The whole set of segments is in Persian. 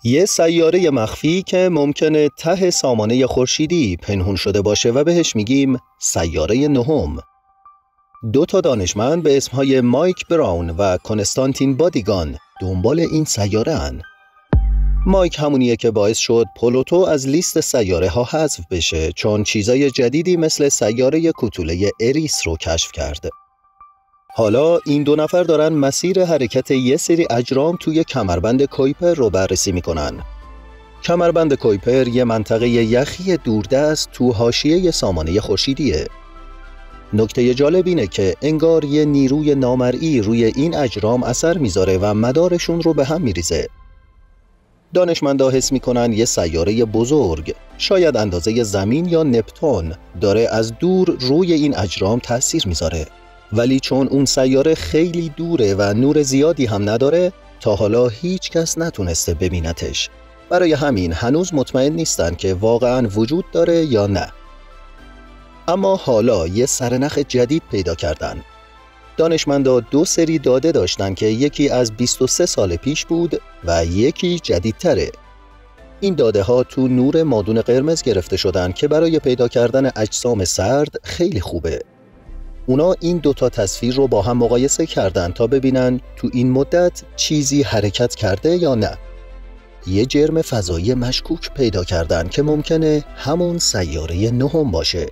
یه سیاره مخفی که ممکنه ته سامانه خورشیدی پنهون شده باشه و بهش میگیم سیاره نهم. دو تا دانشمند به اسمهای مایک براون و کنستانتین بادیگان دنبال این سیاره هن. مایک همونیه که باعث شد پلوتو از لیست سیاره ها حذف بشه چون چیزای جدیدی مثل سیاره کوتوله اریس رو کشف کرده. حالا این دو نفر دارن مسیر حرکت یه سری اجرام توی کمربند کویپر رو بررسی میکنن. کمربند کویپر یه منطقه یخی دوردست تو حاشیه سامانه خورشیدیه. نکته جالب اینه که انگار یه نیروی نامرئی روی این اجرام اثر میذاره و مدارشون رو به هم میریزه. دانشمندا حس میکنن یه سیاره بزرگ، شاید اندازه زمین یا نپتون، داره از دور روی این اجرام تأثیر میذاره. ولی چون اون سیاره خیلی دوره و نور زیادی هم نداره، تا حالا هیچ کس نتونسته ببینتش. برای همین هنوز مطمئن نیستن که واقعاً وجود داره یا نه. اما حالا یه سرنخ جدید پیدا کردن. دانشمندا دو سری داده داشتن که یکی از 23 سال پیش بود و یکی جدیدتره. این داده ها تو نور مادون قرمز گرفته شدن که برای پیدا کردن اجسام سرد خیلی خوبه. اونا این دوتا تصویر رو با هم مقایسه کردن تا ببینن تو این مدت چیزی حرکت کرده یا نه. یه جرم فضایی مشکوک پیدا کردن که ممکنه همون سیاره نهم باشه.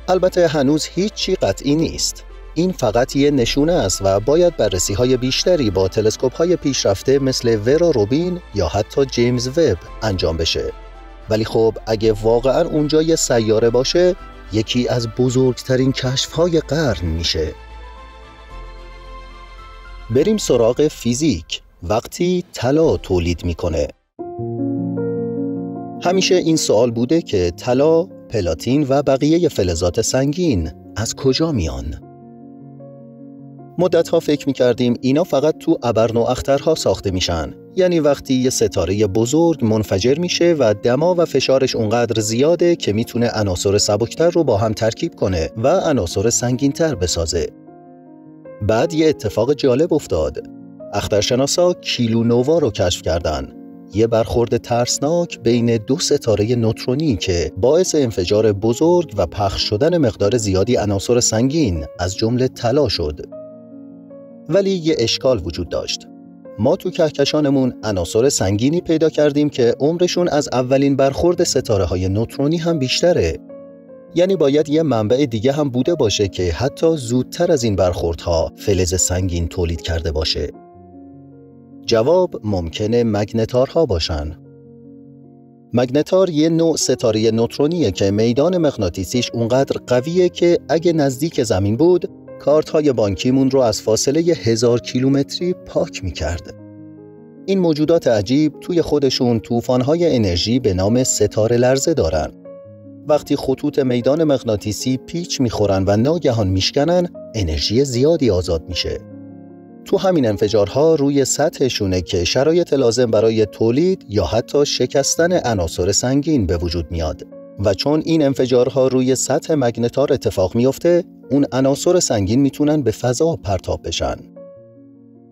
البته هنوز هیچی قطعی نیست. این فقط یه نشونه است و باید بررسی‌های بیشتری با تلسکوپ‌های پیشرفته مثل ورا روبین یا حتی جیمز وب انجام بشه. ولی خب اگه واقعاً اونجا یه سیاره باشه، یکی از بزرگترین کشف‌های قرن میشه. بریم سراغ فیزیک. وقتی طلا تولید میکنه. همیشه این سوال بوده که طلا، پلاتین و بقیه فلزات سنگین از کجا میان؟ مدت‌ها فکر می‌کردیم اینا فقط تو ابرنواخترها ساخته میشن. یعنی وقتی یه ستاره بزرگ منفجر میشه و دما و فشارش اونقدر زیاده که میتونه عناصر سبکتر رو با هم ترکیب کنه و عناصر سنگین‌تر بسازه. بعد یه اتفاق جالب افتاد. اخترشناسا کیلونووا رو کشف کردن. یه برخورد ترسناک بین دو ستاره نوترونی که باعث انفجار بزرگ و پخش شدن مقدار زیادی عناصر سنگین از جمله طلا شد. ولی یه اشکال وجود داشت. ما تو کهکشانمون عناصر سنگینی پیدا کردیم که عمرشون از اولین برخورد ستاره‌های نوترونی هم بیشتره. یعنی باید یه منبع دیگه هم بوده باشه که حتی زودتر از این برخوردها فلز سنگین تولید کرده باشه. جواب ممکنه مگنتارها باشن. مگنتار یه نوع ستاره نوترونیه که میدان مغناطیسیش اونقدر قویه که اگه نزدیک زمین بود، کارت‌های بانکیمون رو از فاصله 1000 کیلومتری پاک می‌کرد. این موجودات عجیب توی خودشون طوفان‌های انرژی به نام ستاره لرزه دارن. وقتی خطوط میدان مغناطیسی پیچ می‌خورن و ناگهان میشکنن، انرژی زیادی آزاد میشه. تو همین انفجارها روی سطحشونه که شرایط لازم برای تولید یا حتی شکستن عناصر سنگین به وجود میاد. و چون این انفجارها روی سطح مگنتار اتفاق میفته، اون عناصر سنگین میتونن به فضا پرتاب بشن.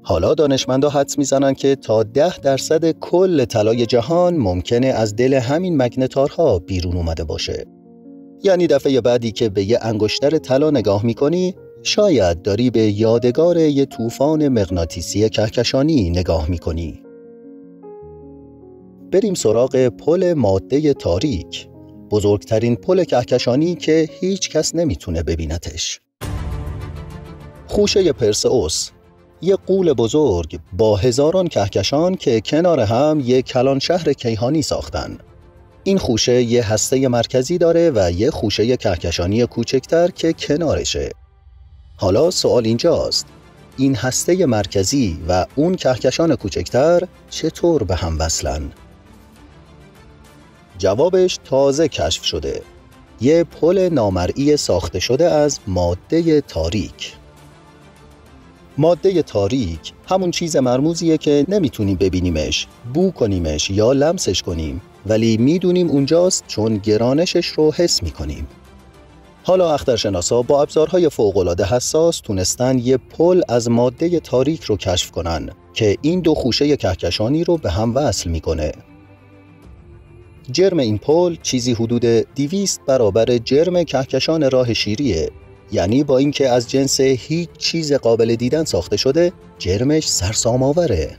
حالا دانشمندا حدس میزنن که تا 10% کل طلای جهان ممکنه از دل همین مگنتارها بیرون اومده باشه. یعنی دفعه بعدی که به یه انگشتر طلا نگاه میکنی، شاید داری به یادگار یه طوفان مغناطیسی کهکشانی نگاه میکنی. بریم سراغ پل ماده تاریک. بزرگترین پل کهکشانی که هیچ کس نمیتونه ببینتش. خوشه پرسئوس، یه غول بزرگ با هزاران کهکشان که کنار هم یه کلان شهر کیهانی ساختن. این خوشه یه هسته مرکزی داره و یه خوشه کهکشانی کوچکتر که کنارشه. حالا سوال اینجاست، این هسته مرکزی و اون کهکشان کوچکتر چطور به هم وصلن؟ جوابش تازه کشف شده. یه پل نامرئی ساخته شده از ماده تاریک. ماده تاریک همون چیز مرموزیه که نمیتونیم ببینیمش، بو کنیمش یا لمسش کنیم، ولی میدونیم اونجاست چون گرانشش رو حس میکنیم. حالا اخترشناسا با ابزارهای فوق‌العاده حساس تونستن یه پل از ماده تاریک رو کشف کنن که این دو خوشه کهکشانی رو به هم وصل میکنه. جرم این پل چیزی حدود 200 برابر جرم کهکشان راه شیریه. یعنی با اینکه از جنس هیچ چیز قابل دیدن ساخته شده، جرمش سرسام‌آوره.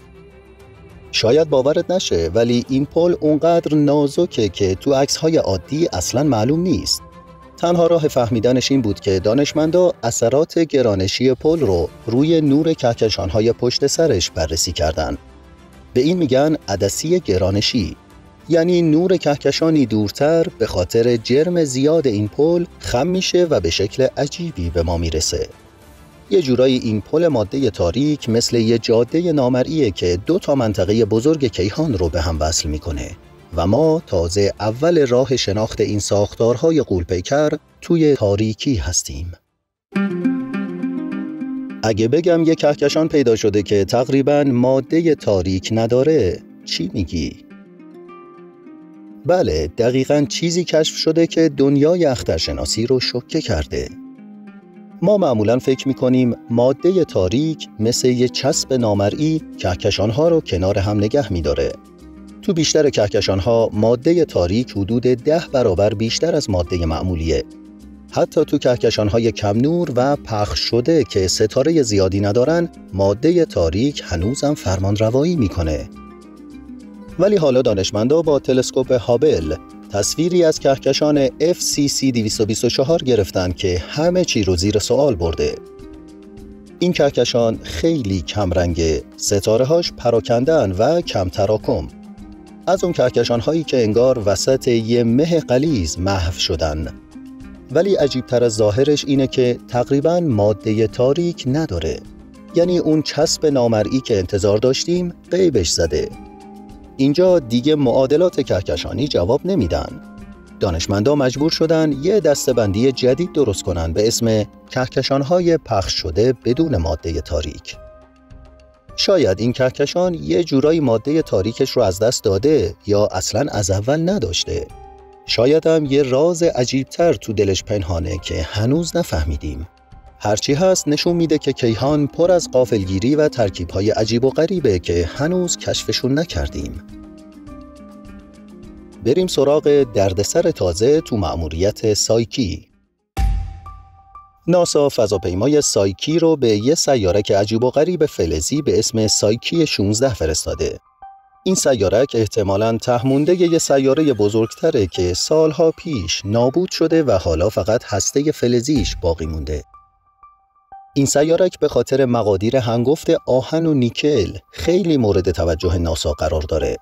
شاید باورت نشه، ولی این پل اونقدر نازکه که تو عکس‌های عادی اصلاً معلوم نیست. تنها راه فهمیدنش این بود که دانشمندا اثرات گرانشی پل رو روی نور کهکشان‌های پشت سرش بررسی کردن. به این میگن عدسی گرانشی. یعنی نور کهکشانی دورتر به خاطر جرم زیاد این پل خم میشه و به شکل عجیبی به ما میرسه. یه جورایی این پل ماده تاریک مثل یه جاده نامرئیه که 2 منطقه بزرگ کیهان رو به هم وصل میکنه و ما تازه اول راه شناخت این ساختارهای غول‌پیکر توی تاریکی هستیم. اگه بگم یه کهکشان پیدا شده که تقریباً ماده تاریک نداره، چی میگی؟ بله، دقیقاً چیزی کشف شده که دنیای اخترشناسی رو شوکه کرده. ما معمولاً فکر می‌کنیم ماده تاریک مثل یه چسب نامرئی کهکشان‌ها رو کنار هم نگه می‌داره. تو بیشتر کهکشان‌ها ماده تاریک حدود 10 برابر بیشتر از ماده معمولیه. حتی تو کهکشان‌های کم نور و پخش شده که ستاره زیادی ندارن، ماده تاریک هنوزم فرمانروایی می‌کنه. ولی حالا دانشمندا با تلسکوپ هابل تصویری از کهکشان FCC 224 گرفتن که همه چی رو زیر سوال برده. این کهکشان خیلی کم رنگه، ستاره‌هاش پراکنده‌اند و کم تراکم. از اون کهکشان‌هایی که انگار وسط یه مه غلیظ محو شدن. ولی عجیب‌تر از ظاهرش اینه که تقریباً ماده تاریک نداره. یعنی اون چسب نامرئی که انتظار داشتیم غیبش زده. اینجا دیگه معادلات کهکشانی جواب نمیدن. دانشمندا مجبور شدن یه دسته‌بندی جدید درست کنن به اسم کهکشان‌های پخش شده بدون ماده تاریک. شاید این کهکشان یه جورایی ماده تاریکش رو از دست داده یا اصلاً از اول نداشته. شاید هم یه راز عجیبتر تو دلش پنهانه که هنوز نفهمیدیم. هرچی هست نشون میده که کیهان پر از غافلگیری و ترکیب‌های عجیب و غریبه که هنوز کشفشون نکردیم. بریم سراغ دردسر تازه تو مأموریت سایکی. ناسا فضاپیمای سایکی رو به یه سیارک عجیب و غریب فلزی به اسم سایکی 16 فرستاده. این سیارک احتمالاً ته‌مونده یه سیاره بزرگتره که سالها پیش نابود شده و حالا فقط هسته فلزیش باقی مونده. این سیارک به خاطر مقادیر هنگفت آهن و نیکل خیلی مورد توجه ناسا قرار داره.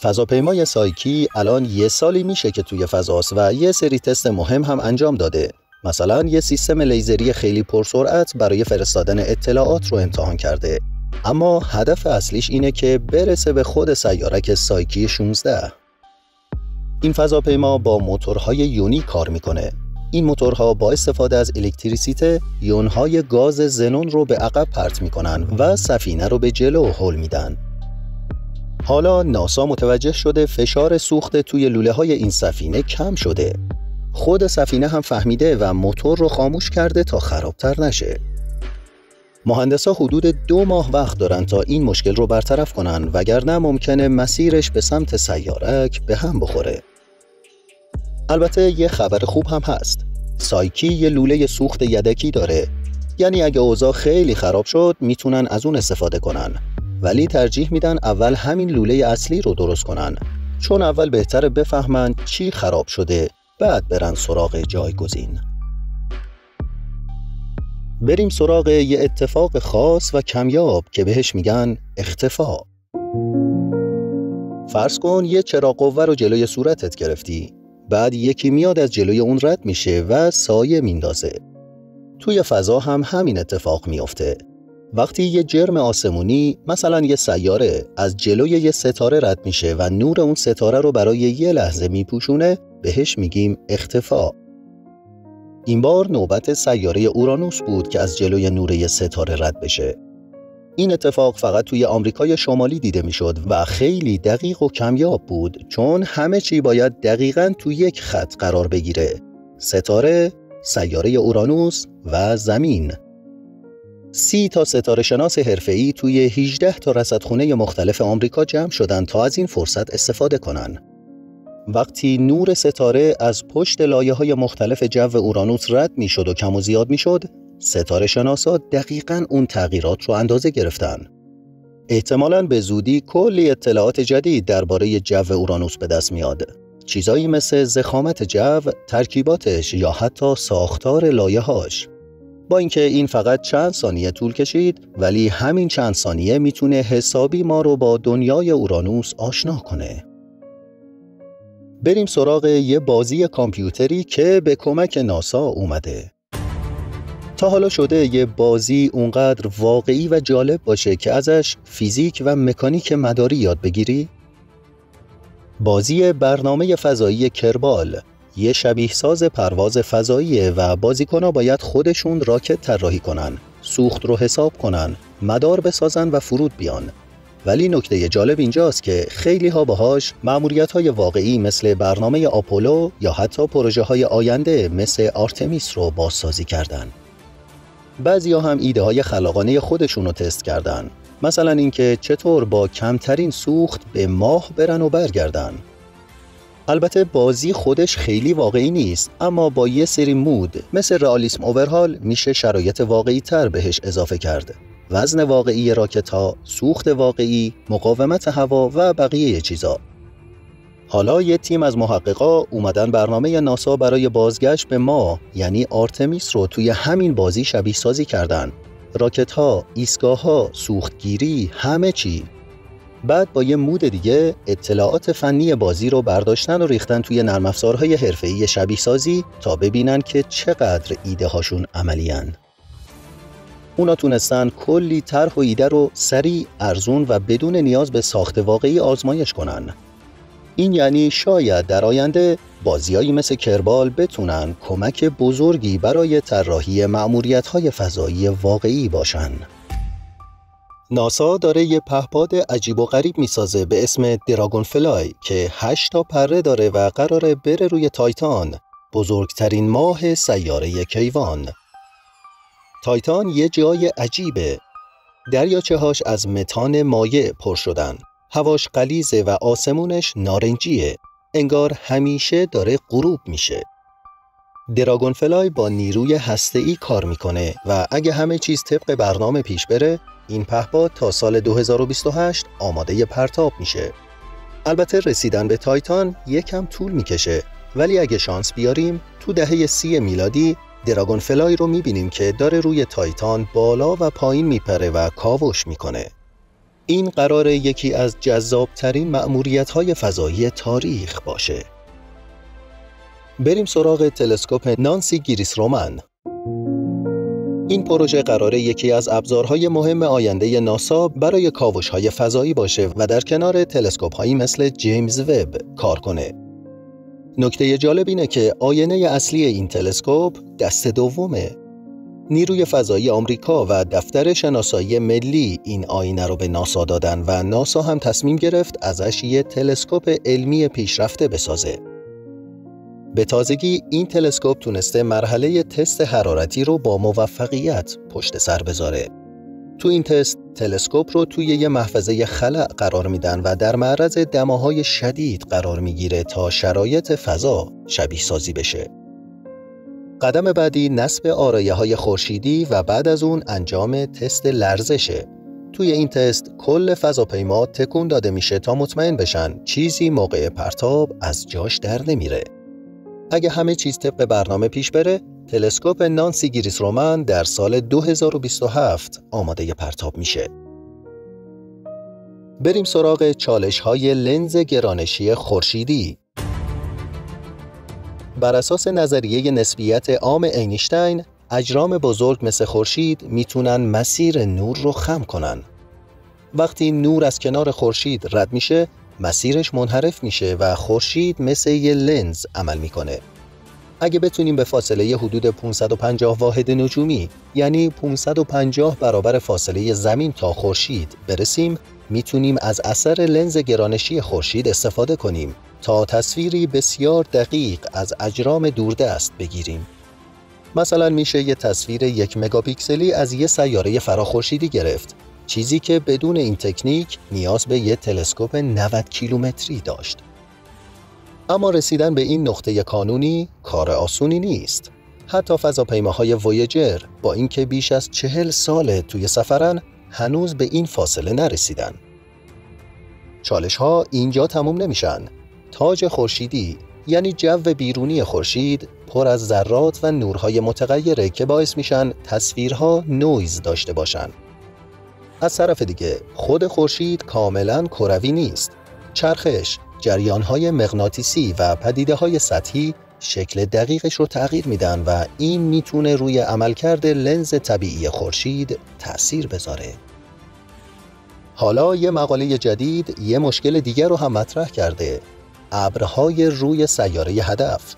فضاپیمای سایکی الان 1 سالی میشه که توی فضاست و یه سری تست مهم هم انجام داده. مثلا یه سیستم لیزری خیلی پرسرعت برای فرستادن اطلاعات رو امتحان کرده. اما هدف اصلیش اینه که برسه به خود سیارک سایکی 16. این فضاپیما با موتورهای یونی کار میکنه. این موتورها با استفاده از الکتریسیته یونهای گاز ژنون رو به عقب پرت میکنن و سفینه رو به جلو هل میدن. حالا ناسا متوجه شده فشار سوخت توی لوله‌های این سفینه کم شده. خود سفینه هم فهمیده و موتور رو خاموش کرده تا خرابتر نشه. مهندسا حدود 2 ماه وقت دارن تا این مشکل رو برطرف کنن، وگرنه ممکنه مسیرش به سمت سیارک به هم بخوره. البته یه خبر خوب هم هست. سایکی یه لوله سوخت یدکی داره. یعنی اگه اوضاع خیلی خراب شد میتونن از اون استفاده کنن. ولی ترجیح میدن اول همین لوله اصلی رو درست کنن. چون اول بهتره بفهمن چی خراب شده، بعد برن سراغ جایگزین. بریم سراغ یه اتفاق خاص و کمیاب که بهش میگن اختفا. فرض کن یه چراغ قوه رو جلوی صورتت گرفتی. بعد یکی میاد از جلوی اون رد میشه و سایه میندازه. توی فضا هم همین اتفاق میفته. وقتی یه جرم آسمونی، مثلا یه سیاره، از جلوی یه ستاره رد میشه و نور اون ستاره رو برای یه لحظه میپوشونه، بهش میگیم اختفا. این بار نوبت سیاره اورانوس بود که از جلوی نور یه ستاره رد بشه. این اتفاق فقط توی آمریکای شمالی دیده میشد و خیلی دقیق و کمیاب بود، چون همه چی باید دقیقاً توی یک خط قرار بگیره. ستاره، سیاره اورانوس و زمین. 30 تا ستاره شناس حرفه‌ای توی 18 تا رصدخونه مختلف آمریکا جمع شدن تا از این فرصت استفاده کنن. وقتی نور ستاره از پشت لایه‌های مختلف جو اورانوس رد می‌شد و کم و زیاد می‌شد، ستاره شناسا دقیقاً اون تغییرات رو اندازه گرفتن. احتمالاً به زودی کلی اطلاعات جدید درباره جو اورانوس به دست میاد. چیزایی مثل ضخامت جو، ترکیباتش یا حتی ساختار لایه‌هاش. با اینکه این فقط چند ثانیه طول کشید، ولی همین چند ثانیه میتونه حسابی ما رو با دنیای اورانوس آشنا کنه. بریم سراغ یه بازی کامپیوتری که به کمک ناسا اومده. تا حالا شده یه بازی اونقدر واقعی و جالب باشه که ازش فیزیک و مکانیک مداری یاد بگیری؟ بازی برنامه فضایی کربال، یه شبیه ساز پرواز فضاییه و بازیکن‌ها باید خودشون راکت طراحی کنن، سوخت رو حساب کنن، مدار بسازن و فرود بیان. ولی نکته جالب اینجاست که خیلی ها باهاش مأموریت‌های واقعی مثل برنامه آپولو یا حتی پروژه‌های آینده مثل آرتمیس رو بازسازی کردن. بعضی‌ها هم ایده‌های خلاقانه خودشون رو تست کردن. مثلا اینکه چطور با کمترین سوخت به ماه برن و برگردن. البته بازی خودش خیلی واقعی نیست، اما با یه سری مود مثل رئالیسم اوورهال میشه شرایط واقعی تر بهش اضافه کرد. وزن واقعی راکت‌ها، سوخت واقعی، مقاومت هوا و بقیه چیزا. حالا یه تیم از محققا اومدن برنامه ناسا برای بازگشت به ماه یعنی آرتمیس رو توی همین بازی شبیه سازی کردن. راکت‌ها، ایستگاه‌ها، سوختگیری، همه چی. بعد با یه مود دیگه اطلاعات فنی بازی رو برداشتن و ریختن توی نرم افزارهای حرفه‌ای شبیه سازی تا ببینن که چقدر ایده هاشون عملی‌ان. اونا تونستن کلی طرح و ایده رو سریع، ارزون و بدون نیاز به ساخت واقعی آزمایش کنن. این یعنی شاید در آینده بازیایی مثل کربال بتونن کمک بزرگی برای طراحی مأموریت‌های فضایی واقعی باشن. ناسا داره یه پهپاد عجیب و غریب میسازه به اسم دراگون فلای که 8 تا پره داره و قراره بره روی تایتان، بزرگترین ماه سیاره کیوان. تایتان یه جای عجیبه. دریاچه‌هاش از متان مایع پر شدن. هواش غلیظه و آسمونش نارنجیه. انگار همیشه داره غروب میشه. دراگون فلای با نیروی هسته‌ای کار میکنه و اگه همه چیز طبق برنامه پیش بره، این پهپاد تا سال 2028 آماده پرتاب میشه. البته رسیدن به تایتان یکم طول میکشه، ولی اگه شانس بیاریم تو دهه 30 میلادی دراگون فلای رو میبینیم که داره روی تایتان بالا و پایین میپره و کاوش میکنه. این قراره یکی از جذابترین مأموریت‌های فضایی تاریخ باشه. بریم سراغ تلسکوپ نانسی گریس رومن. این پروژه قراره یکی از ابزارهای مهم آینده ناسا برای کاوش‌های فضایی باشه و در کنار تلسکوپ‌هایی مثل جیمز وب کار کنه. نکته جالب اینه که آینه اصلی این تلسکوپ دست دومه. نیروی فضایی آمریکا و دفتر شناسایی ملی این آینه رو به ناسا دادن و ناسا هم تصمیم گرفت ازش یه تلسکوپ علمی پیشرفته بسازه. به تازگی این تلسکوپ تونسته مرحله تست حرارتی رو با موفقیت پشت سر بذاره. تو این تست تلسکوپ رو توی یه محفظه خلأ قرار میدن و در معرض دماهای شدید قرار میگیره تا شرایط فضا شبیه سازی بشه. قدم بعدی نصب آرایه‌های خورشیدی و بعد از اون انجام تست لرزشه. توی این تست کل فضاپیما تکون داده میشه تا مطمئن بشن چیزی موقع پرتاب از جاش در نمیره. اگه همه چیز طبق برنامه پیش بره، تلسکوپ نانسی گریس رومن در سال 2027 آماده پرتاب میشه. بریم سراغ چالش‌های لنز گرانشی خورشیدی. بر اساس نظریه نسبیت عام اینشتین، اجرام بزرگ مثل خورشید میتونن مسیر نور رو خم کنن. وقتی نور از کنار خورشید رد میشه، مسیرش منحرف میشه و خورشید مثل یه لنز عمل میکنه. اگه بتونیم به فاصله حدود 550 واحد نجومی، یعنی 550 برابر فاصله زمین تا خورشید برسیم، میتونیم از اثر لنز گرانشی خورشید استفاده کنیم تا تصویری بسیار دقیق از اجرام دوردست بگیریم. مثلا میشه یه تصویر 1 مگاپیکسلی از یه سیاره فراخورشیدی گرفت، چیزی که بدون این تکنیک نیاز به یه تلسکوپ 90 کیلومتری داشت. اما رسیدن به این نقطه کانونی کار آسونی نیست. حتی فضاپیماهای وویجر با اینکه بیش از 40 سال توی سفرن هنوز به این فاصله نرسیدن. چالش‌ها اینجا تموم نمیشن. تاج خورشیدی یعنی جو بیرونی خورشید پر از ذرات و نورهای متغیره که باعث میشن تصویرها نویز داشته باشن. از طرف دیگه خود خورشید کاملاً کروی نیست. چرخش، جریانهای مغناطیسی و پدیده‌های سطحی شکل دقیقش رو تغییر میدن و این میتونه روی عملکرد لنز طبیعی خورشید تأثیر بذاره. حالا یه مقاله جدید یه مشکل دیگر رو هم مطرح کرده: ابرهای روی سیاره هدف.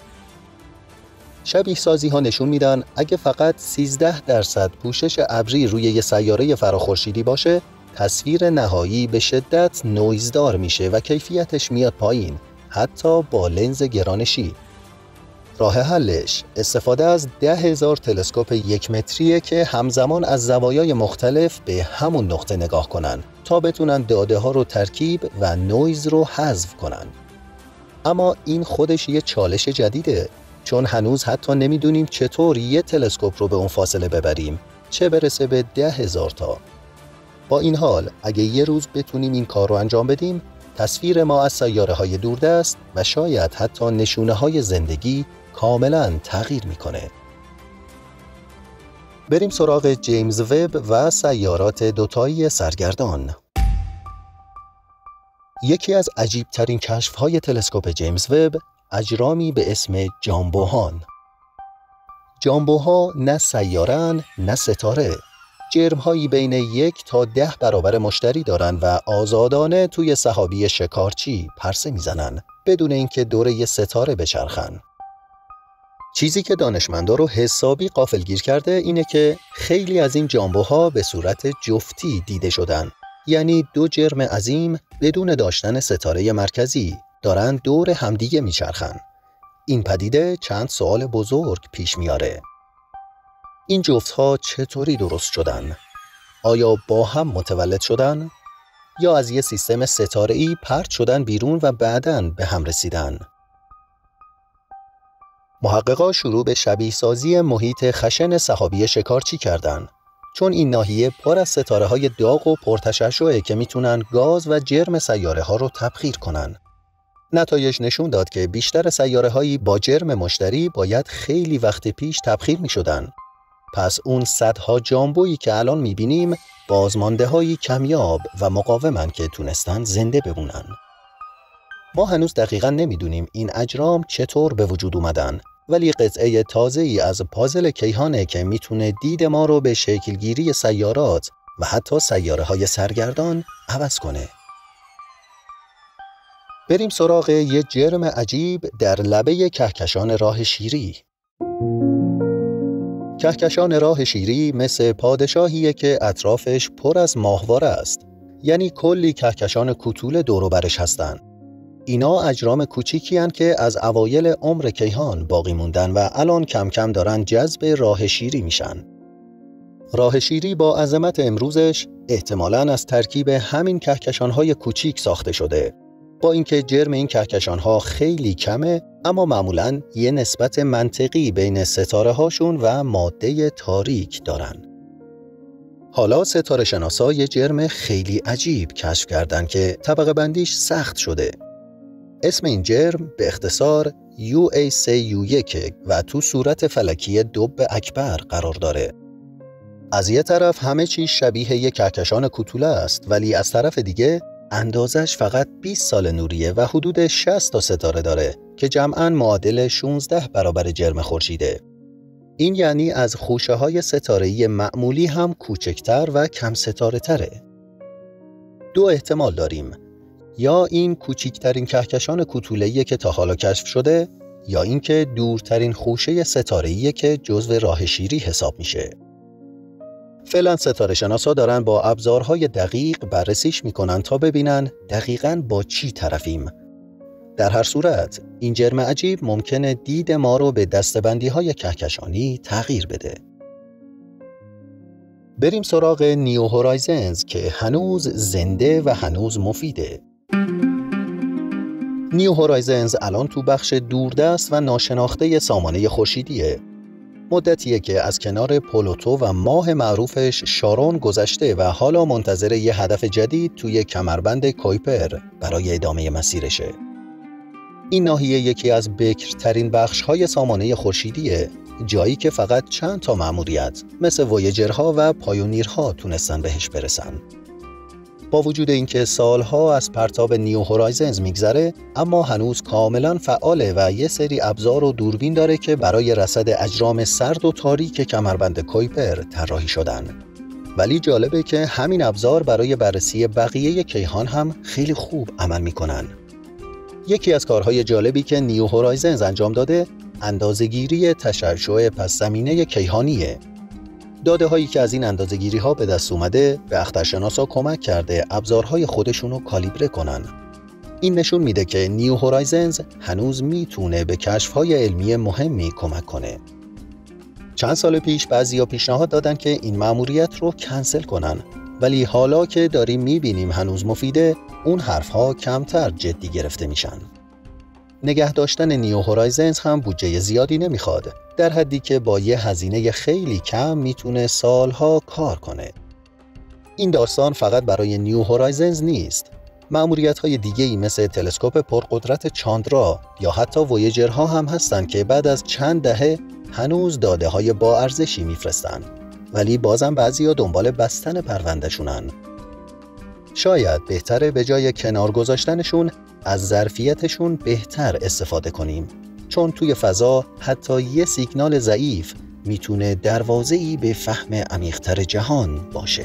شبیه سازی ها نشون میدن اگه فقط 13% پوشش ابری روی یه سیاره فراخورشیدی باشه، تصویر نهایی به شدت نویزدار میشه و کیفیتش میاد پایین، حتی با لنز گرانشی. راه حلش استفاده از 10,000 تلسکوپ 1 متریه که همزمان از زوایای مختلف به همون نقطه نگاه کنن تا بتونن داده ها رو ترکیب و نویز رو حذف کنن. اما این خودش یه چالش جدیده، چون هنوز حتی نمیدونیم چطور یه تلسکوپ رو به اون فاصله ببریم، چه برسه به 10,000 تا. با این حال اگه یه روز بتونیم این کار رو انجام بدیم، تصویر ما از سیاره‌های دوردست و شاید حتی نشونه‌های زندگی کاملاً تغییر میکنه. بریم سراغ جیمز وب و سیارات دوتایی سرگردان. یکی از عجیب‌ترین کشف‌های تلسکوپ جیمز وب اجرامی به اسم جامبوهان. جامبوها نه سیاره‌اند نه ستاره. جرم‌هایی بین 1 تا 10 برابر مشتری دارن و آزادانه توی سحابی شکارچی پرسه میزنن بدون اینکه دور یه ستاره بچرخن. چیزی که دانشمندا رو حسابی غافلگیر کرده اینه که خیلی از این جامبوها به صورت جفتی دیده شدن، یعنی 2 جرم عظیم بدون داشتن ستاره مرکزی دارن دور همدیگه میچرخن. این پدیده چند سوال بزرگ پیش میاره. این جفت‌ها چطوری درست شدن؟ آیا با هم متولد شدن؟ یا از یه سیستم ستاره‌ای پرت شدن بیرون و بعداً به هم رسیدن؟ محققا شروع به شبیه سازی محیط خشن سحابی شکارچی کردن، چون این ناحیه پر از ستاره‌های داغ و پرتشعشعه که میتونن گاز و جرم سیاره‌ها رو تبخیر کنن. نتایج نشون داد که بیشتر سیاره‌هایی با جرم مشتری باید خیلی وقت پیش تبخیر می‌شدن. پس اون صدها جامبویی که الان می‌بینیم بازمانده‌هایی کمیاب و مقاومن که تونستن زنده بمونن. ما هنوز دقیقاً نمی‌دونیم این اجرام چطور به وجود اومدن، ولی قطعه تازه‌ای از پازل کیهانه که میتونه دید ما رو به شکلگیری سیارات و حتی سیاره‌های سرگردان عوض کنه. بریم سراغ یه جرم عجیب در لبه کهکشان راه شیری. کهکشان راه شیری مثل پادشاهیه که اطرافش پر از ماهواره است، یعنی کلی کهکشان کوتول دور و برش هستن. اینا اجرام کوچیکی هستند که از اوایل عمر کیهان باقی موندن و الان کم کم دارن جذب راه شیری میشن. راه شیری با عظمت امروزش احتمالاً از ترکیب همین کهکشان‌های کوچیک ساخته شده. با اینکه جرم این کهکشان‌ها خیلی کمه، اما معمولاً یه نسبت منطقی بین ستاره‌هاشون و ماده تاریک دارن. حالا ستاره شناسا یه جرم خیلی عجیب کشف کردن که طبقه بندیش سخت شده. اسم این جرم به اختصار UACU1 و تو صورت فلکی دب اکبر قرار داره. از یه طرف همه چیز شبیه یک کهکشان کوتوله است، ولی از طرف دیگه اندازش فقط 20 سال نوریه و حدود 60 تا ستاره داره که جمعاً معادل 16 برابر جرم خورشیده. این یعنی از خوشه‌های ستاره‌ای معمولی هم کوچکتر و کم ستاره تره. 2 احتمال داریم: یا این کوچکترین کهکشان کوتوله‌ای که تا حالا کشف شده، یا اینکه دورترین خوشه ستاره‌ای که جزو راه شیری حساب میشه. فعلا ستاره شناسا دارن با ابزارهای دقیق بررسیش میکنن تا ببینن دقیقاً با چی طرفیم. در هر صورت این جرم عجیب ممکنه دید ما رو به دسته‌بندی‌های کهکشانی تغییر بده. بریم سراغ نیو هورایزنز که هنوز زنده و هنوز مفیده. نیو هورایزنز الان تو بخش دوردست و ناشناخته سامانه خورشیدیه. مدتیه که از کنار پلوتو و ماه معروفش شارون گذشته و حالا منتظر یه هدف جدید توی کمربند کویپر برای ادامه مسیرشه. این ناحیه یکی از بکرترین بخش‌های سامانه خورشیدیه، جایی که فقط چند تا مأموریت مثل وویجرها و پایونیرها تونستن بهش برسن. با وجود اینکه سالها از پرتاب نیو هورایزنز میگذره، اما هنوز کاملا فعاله و یه سری ابزار و دوربین داره که برای رصد اجرام سرد و تاریک کمربند کویپر طراحی شدن. ولی جالبه که همین ابزار برای بررسی بقیه کیهان هم خیلی خوب عمل میکنن. یکی از کارهای جالبی که نیو هورایزنز انجام داده، اندازه‌گیری تشعشع پس زمینه کیهانیه. داده هایی که از این اندازه‌گیری ها به دست اومده به اخترشناسا کمک کرده ابزارهای خودشون رو کالیبره کنن. این نشون میده که نیو هورایزنز هنوز میتونه به کشف‌های علمی مهمی کمک کنه. چند سال پیش بعضیا پیشنهاد دادن که این مأموریت رو کنسل کنن، ولی حالا که داریم میبینیم هنوز مفیده، اون حرفها کمتر جدی گرفته میشن. نگه داشتن نیو هورایزنز هم بودجه زیادی نمیخواد، در حدی که با یه هزینه خیلی کم میتونه سالها کار کنه. این داستان فقط برای نیو هورایزنز نیست. مأموریت‌های دیگه‌ای مثل تلسکوپ پرقدرت چاندرا یا حتی وویجرها هم هستن که بعد از چند دهه هنوز داده‌های با ارزشی میفرستن، ولی بازم بعضیا دنبال بستن پرونده‌شونن. شاید بهتره به جای کنار گذاشتنشون از ظرفیتشون بهتر استفاده کنیم، چون توی فضا حتی یه سیگنال ضعیف میتونه دروازه‌ای به فهم عمیق‌تر جهان باشه.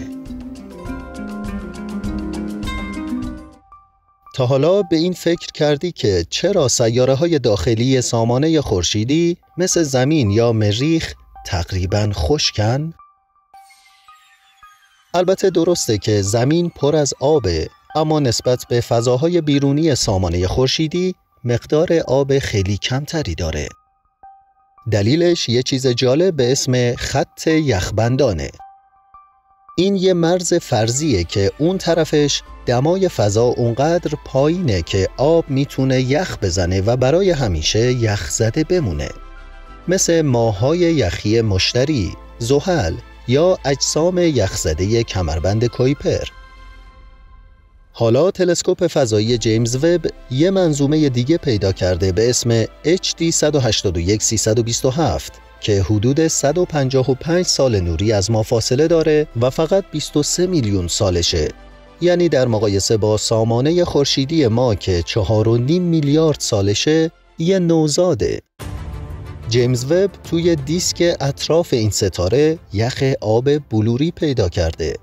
تا حالا به این فکر کردی که چرا سیاره‌های داخلی سامانه خورشیدی مثل زمین یا مریخ تقریباً خشکن؟ البته درسته که زمین پر از آبه، اما نسبت به فضاهای بیرونی سامانه خورشیدی مقدار آب خیلی کمتری داره. دلیلش یه چیز جالب به اسم خط یخبندانه. این یه مرز فرضیه که اون طرفش دمای فضا اونقدر پایینه که آب میتونه یخ بزنه و برای همیشه یخ زده بمونه. مثل ماه‌های یخی مشتری، زحل یا اجسام یخزده کمربند کویپر. حالا تلسکوپ فضایی جیمز وب یه منظومه دیگه پیدا کرده به اسم HD 181327 که حدود 155 سال نوری از ما فاصله داره و فقط 23 میلیون سالشه. یعنی در مقایسه با سامانه خورشیدی ما که 4.5 میلیارد سالشه، یه نوزاده. جیمز وب توی دیسک اطراف این ستاره یخ آب بلوری پیدا کرده.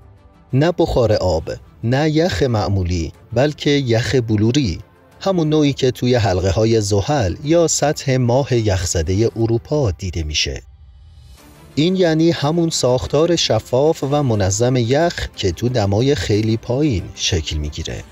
نه بخار آب، نه یخ معمولی، بلکه یخ بلوری، همون نوعی که توی حلقه های زحل یا سطح ماه یخزده اروپا دیده میشه. این یعنی همون ساختار شفاف و منظم یخ که تو دمای خیلی پایین شکل میگیره.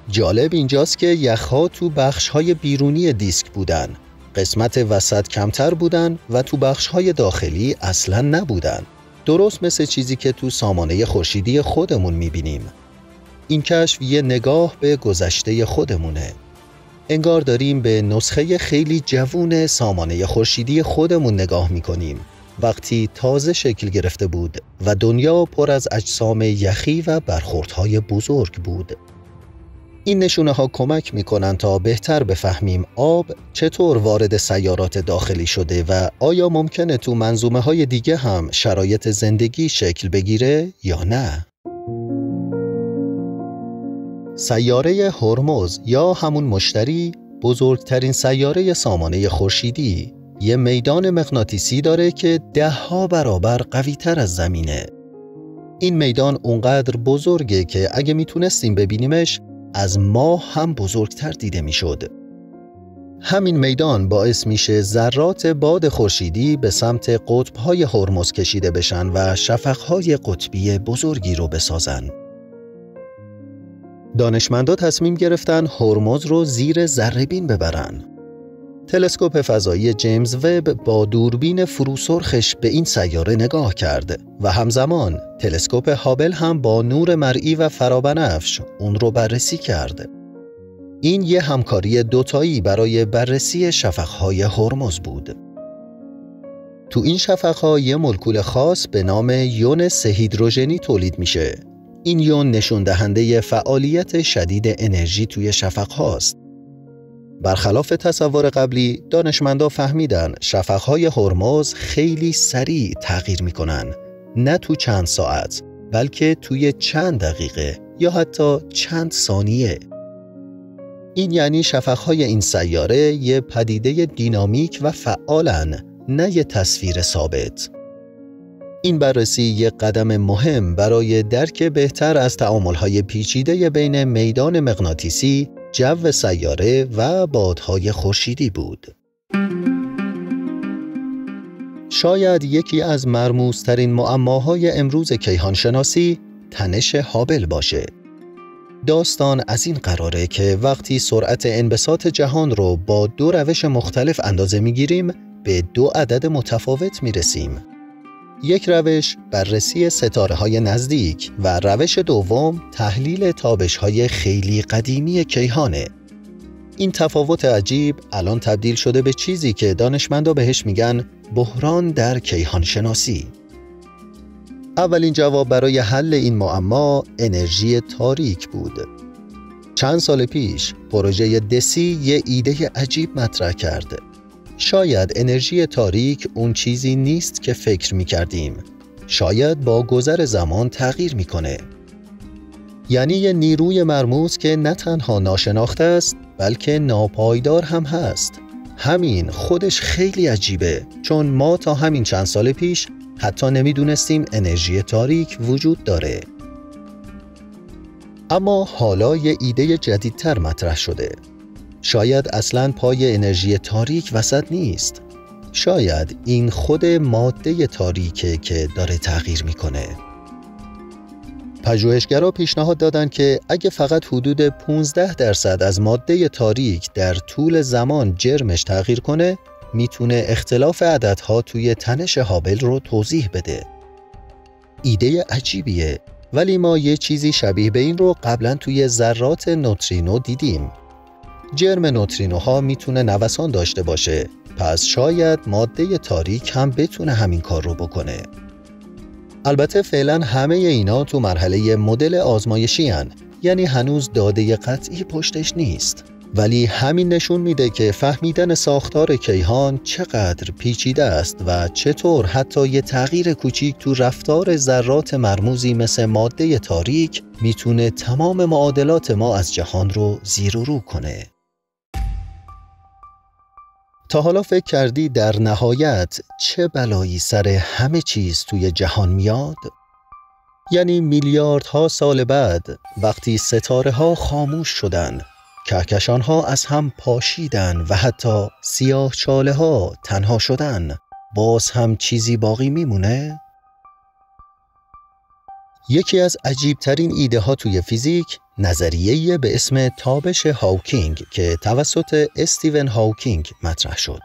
جالب اینجاست که یخها تو بخش‌های بیرونی دیسک بودن، قسمت وسط کمتر بودن و تو بخش‌های داخلی اصلاً نبودن. درست مثل چیزی که تو سامانه خورشیدی خودمون می‌بینیم. این کشف یه نگاه به گذشته خودمونه. انگار داریم به نسخه خیلی جوون سامانه خورشیدی خودمون نگاه می‌کنیم، وقتی تازه شکل گرفته بود و دنیا پر از اجسام یخی و برخوردهای بزرگ بود. این نشونه‌ها کمک می‌کنن تا بهتر بفهمیم آب چطور وارد سیارات داخلی شده و آیا ممکنه تو منظومه‌های دیگه هم شرایط زندگی شکل بگیره یا نه. سیاره هرمز یا همون مشتری، بزرگترین سیاره سامانه خورشیدی، یه میدان مغناطیسی داره که 10 برابر قوی‌تر از زمینه. این میدان اونقدر بزرگه که اگه میتونستیم ببینیمش از ماه هم بزرگتر دیده میشد. همین میدان باعث میشه ذرات باد خورشیدی به سمت قطب‌های هرمز کشیده بشن و شفق‌های قطبی بزرگی رو بسازن. دانشمندا تصمیم گرفتن هرمز رو زیر ذره‌بین ببرن. تلسکوپ فضایی جیمز وب با دوربین فروسرخش به این سیاره نگاه کرد و همزمان تلسکوپ هابل هم با نور مرئی و فرابنفش اون رو بررسی کرد. این یه همکاری دوتایی برای بررسی شفق‌های هرمز بود. تو این شفق‌ها یه مولکول خاص به نام یون 3 هیدروژنی تولید میشه. این یون نشون دهنده فعالیت شدید انرژی توی شفق‌هاست. برخلاف تصور قبلی، دانشمندا فهمیدن شفق‌های هرمز خیلی سریع تغییر میکنن. نه تو چند ساعت، بلکه توی چند دقیقه یا حتی چند ثانیه. این یعنی شفق‌های این سیاره یه پدیده دینامیک و فعالن، نه یه تصویر ثابت. این بررسی یک قدم مهم برای درک بهتر از تعامل‌های پیچیده بین میدان مغناطیسی، جو سیاره و بادهای خورشیدی بود. شاید یکی از مرموزترین معماهای امروز کیهانشناسی تنش هابل باشه. داستان از این قراره که وقتی سرعت انبساط جهان رو با 2 روش مختلف اندازه میگیریم، به 2 عدد متفاوت میرسیم. یک روش بررسی ستاره‌های نزدیک و روش دوم تحلیل تابش‌های خیلی قدیمی کیهانه. این تفاوت عجیب الان تبدیل شده به چیزی که دانشمندا بهش میگن بحران در کیهانشناسی. اولین جواب برای حل این معما انرژی تاریک بود. چند سال پیش پروژه دسی یه ایده عجیب مطرح کرد. شاید انرژی تاریک اون چیزی نیست که فکر می‌کردیم. شاید با گذر زمان تغییر می‌کنه. یعنی یه نیروی مرموز که نه تنها ناشناخته است، بلکه ناپایدار هم هست. همین خودش خیلی عجیبه، چون ما تا همین چند سال پیش حتی نمی‌دونستیم انرژی تاریک وجود داره. اما حالا یه ایده جدیدتر مطرح شده. شاید اصلاً پای انرژی تاریک وسط نیست. شاید این خود ماده تاریکه که داره تغییر میکنه. پژوهشگرا پیشنهاد دادن که اگه فقط حدود 15% از ماده تاریک در طول زمان جرمش تغییر کنه، میتونه اختلاف عددها توی تنش هابل رو توضیح بده. ایده عجیبیه، ولی ما یه چیزی شبیه به این رو قبلا توی ذرات نوترینو دیدیم. جرم نوترینوها میتونه نوسان داشته باشه، پس شاید ماده تاریک هم بتونه همین کار رو بکنه. البته فعلا همه اینا تو مرحله مدل آزمایشی هن، یعنی هنوز داده قطعی پشتش نیست. ولی همین نشون میده که فهمیدن ساختار کیهان چقدر پیچیده است و چطور حتی یه تغییر کوچیک تو رفتار ذرات مرموزی مثل ماده تاریک میتونه تمام معادلات ما از جهان رو زیر و رو کنه. تا حالا فکر کردی در نهایت چه بلایی سر همه چیز توی جهان میاد؟ یعنی میلیاردها سال بعد وقتی ستاره ها خاموش شدن، کهکشان ها از هم پاشیدن و حتی سیاهچاله ها تنها شدن، باز هم چیزی باقی میمونه؟ یکی از عجیبترین ایده ها توی فیزیک نظریه‌ای به اسم تابش هاوکینگ که توسط استیون هاوکینگ مطرح شد.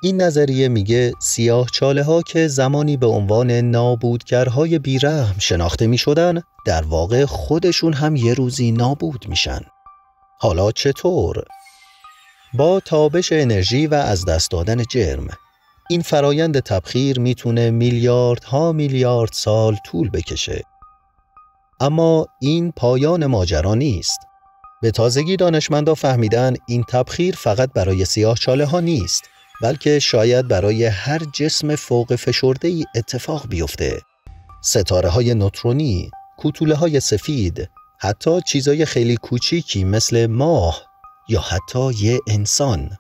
این نظریه میگه سیاهچاله ها که زمانی به عنوان نابودگرهای بیرحم شناخته میشدن، در واقع خودشون هم یه روزی نابود میشن. حالا چطور؟ با تابش انرژی و از دست دادن جرم. این فرایند تبخیر میتونه میلیاردها میلیارد سال طول بکشه. اما این پایان ماجرا نیست. به تازگی دانشمندا فهمیدن این تبخیر فقط برای سیاهچاله ها نیست، بلکه شاید برای هر جسم فوق فشرده‌ای اتفاق بیفته. ستاره های نوترونی، کوتوله های سفید، حتی چیزای خیلی کوچیکی مثل ماه یا حتی یه انسان.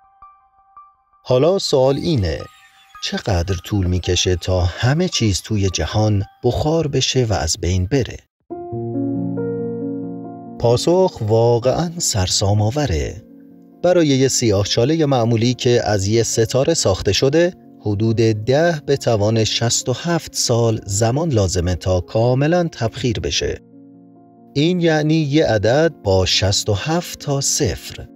حالا سوال اینه، چقدر طول میکشه تا همه چیز توی جهان بخار بشه و از بین بره؟ پاسخ واقعاً سرسام‌آوره. برای یه سیاهچاله معمولی که از یه ستاره ساخته شده، حدود 10 به توان 67 سال زمان لازمه تا کاملاً تبخیر بشه. این یعنی یه عدد با 67 تا صفر.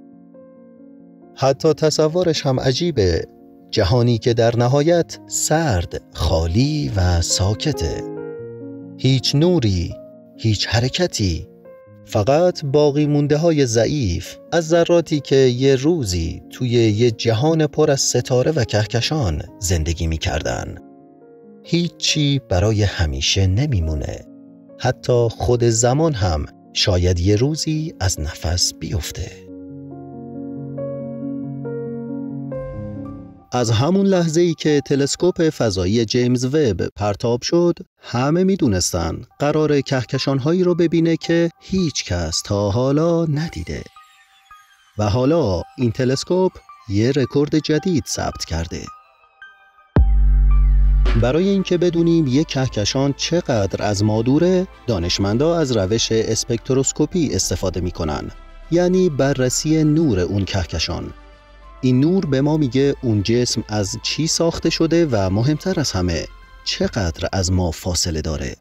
حتی تصورش هم عجیبه، جهانی که در نهایت سرد، خالی و ساکته. هیچ نوری، هیچ حرکتی، فقط باقی مونده های ضعیف از ذراتی که یه روزی توی یه جهان پر از ستاره و کهکشان زندگی می کردن. هیچی برای همیشه نمیمونه. حتی خود زمان هم شاید یه روزی از نفس بیفته. از همون لحظه‌ای که تلسکوپ فضایی جیمز وب پرتاب شد، همه میدونستن قرار کهکشان‌هایی رو ببینه که هیچ کس تا حالا ندیده. و حالا این تلسکوپ یه رکورد جدید ثبت کرده. برای اینکه بدونیم یک کهکشان چقدر از ما دوره، دانشمندا از روش اسپکتروسکوپی استفاده میکنن، یعنی بررسی نور اون کهکشان. این نور به ما میگه اون جسم از چی ساخته شده و مهمتر از همه چقدر از ما فاصله داره.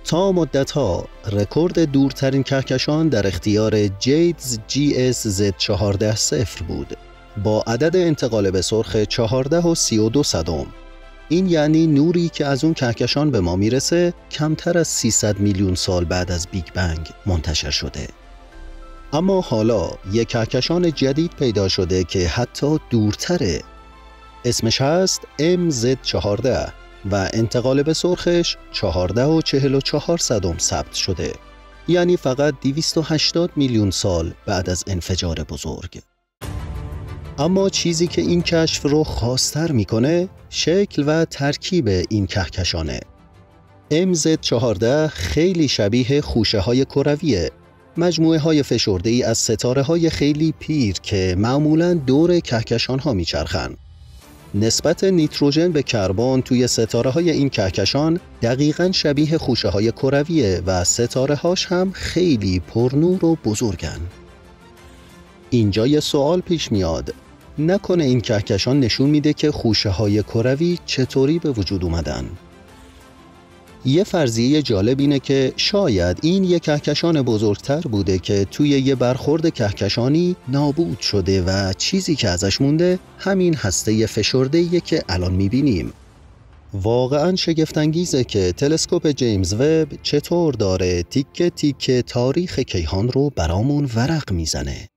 تا مدت‌ها رکورد دورترین کهکشان در اختیار جیدز GS Z14 بود با عدد انتقال به سرخ 14.32. این یعنی نوری که از اون کهکشان به ما میرسه کمتر از 300 میلیون سال بعد از بیگ بنگ منتشر شده. اما حالا یک کهکشان جدید پیدا شده که حتی دورتره. اسمش هست MZ14 و انتقال به سرخش 14.44 ثبت شده. یعنی فقط 280 میلیون سال بعد از انفجار بزرگ. اما چیزی که این کشف رو خاص‌تر میکنه شکل و ترکیب این کهکشانه. MZ14 خیلی شبیه خوشه‌های کرویه، مجموعه‌های فشرده‌ای از ستاره‌های خیلی پیر که معمولاً دور کهکشان‌ها میچرخن. نسبت نیتروژن به کربن توی ستاره‌های این کهکشان دقیقاً شبیه خوشه‌های کرویه و ستاره‌هاش هم خیلی پرنور و بزرگن. اینجا یه سوال پیش میاد، نکنه این کهکشان نشون میده که خوشه‌های کروی چطوری به وجود اومدن؟ یه فرضیه جالب اینه که شاید این یک کهکشان بزرگتر بوده که توی یه برخورد کهکشانی نابود شده و چیزی که ازش مونده همین هسته فشرده‌ایه که الان میبینیم. واقعاً شگفت‌انگیزه که تلسکوپ جیمز وب چطور داره تیکه تیکه تاریخ کیهان رو برامون ورق میزنه.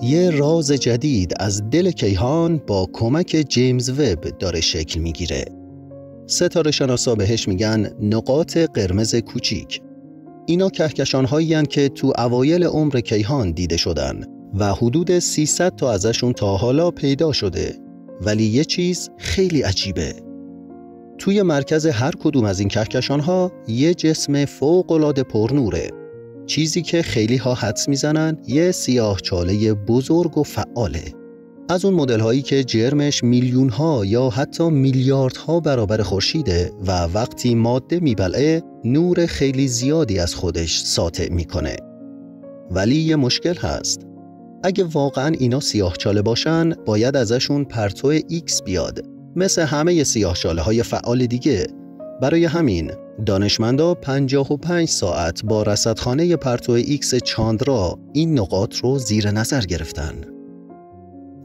یه راز جدید از دل کیهان با کمک جیمز وب داره شکل میگیره. ستاره شناسا بهش میگن نقاط قرمز کوچیک. اینا کهکشان‌هایی هستند که تو اوایل عمر کیهان دیده شدن و حدود 300 تا ازشون تا حالا پیدا شده. ولی یه چیز خیلی عجیبه. توی مرکز هر کدوم از این کهکشان‌ها یه جسم فوق‌العاده پرنوره. چیزی که خیلی ها حدس میزنن یه سیاهچاله بزرگ و فعاله. از اون مدل هایی که جرمش میلیون ها یا حتی میلیاردها برابر خورشیده و وقتی ماده میبلعه نور خیلی زیادی از خودش ساطع میکنه. ولی یه مشکل هست. اگه واقعا اینا سیاهچاله باشن باید ازشون پرتو ایکس بیاد، مثل همه سیاهچاله های فعال دیگه. برای همین دانشمندا 55 ساعت با رصدخانه پرتو ایکس چاندرا این نقاط رو زیر نظر گرفتن.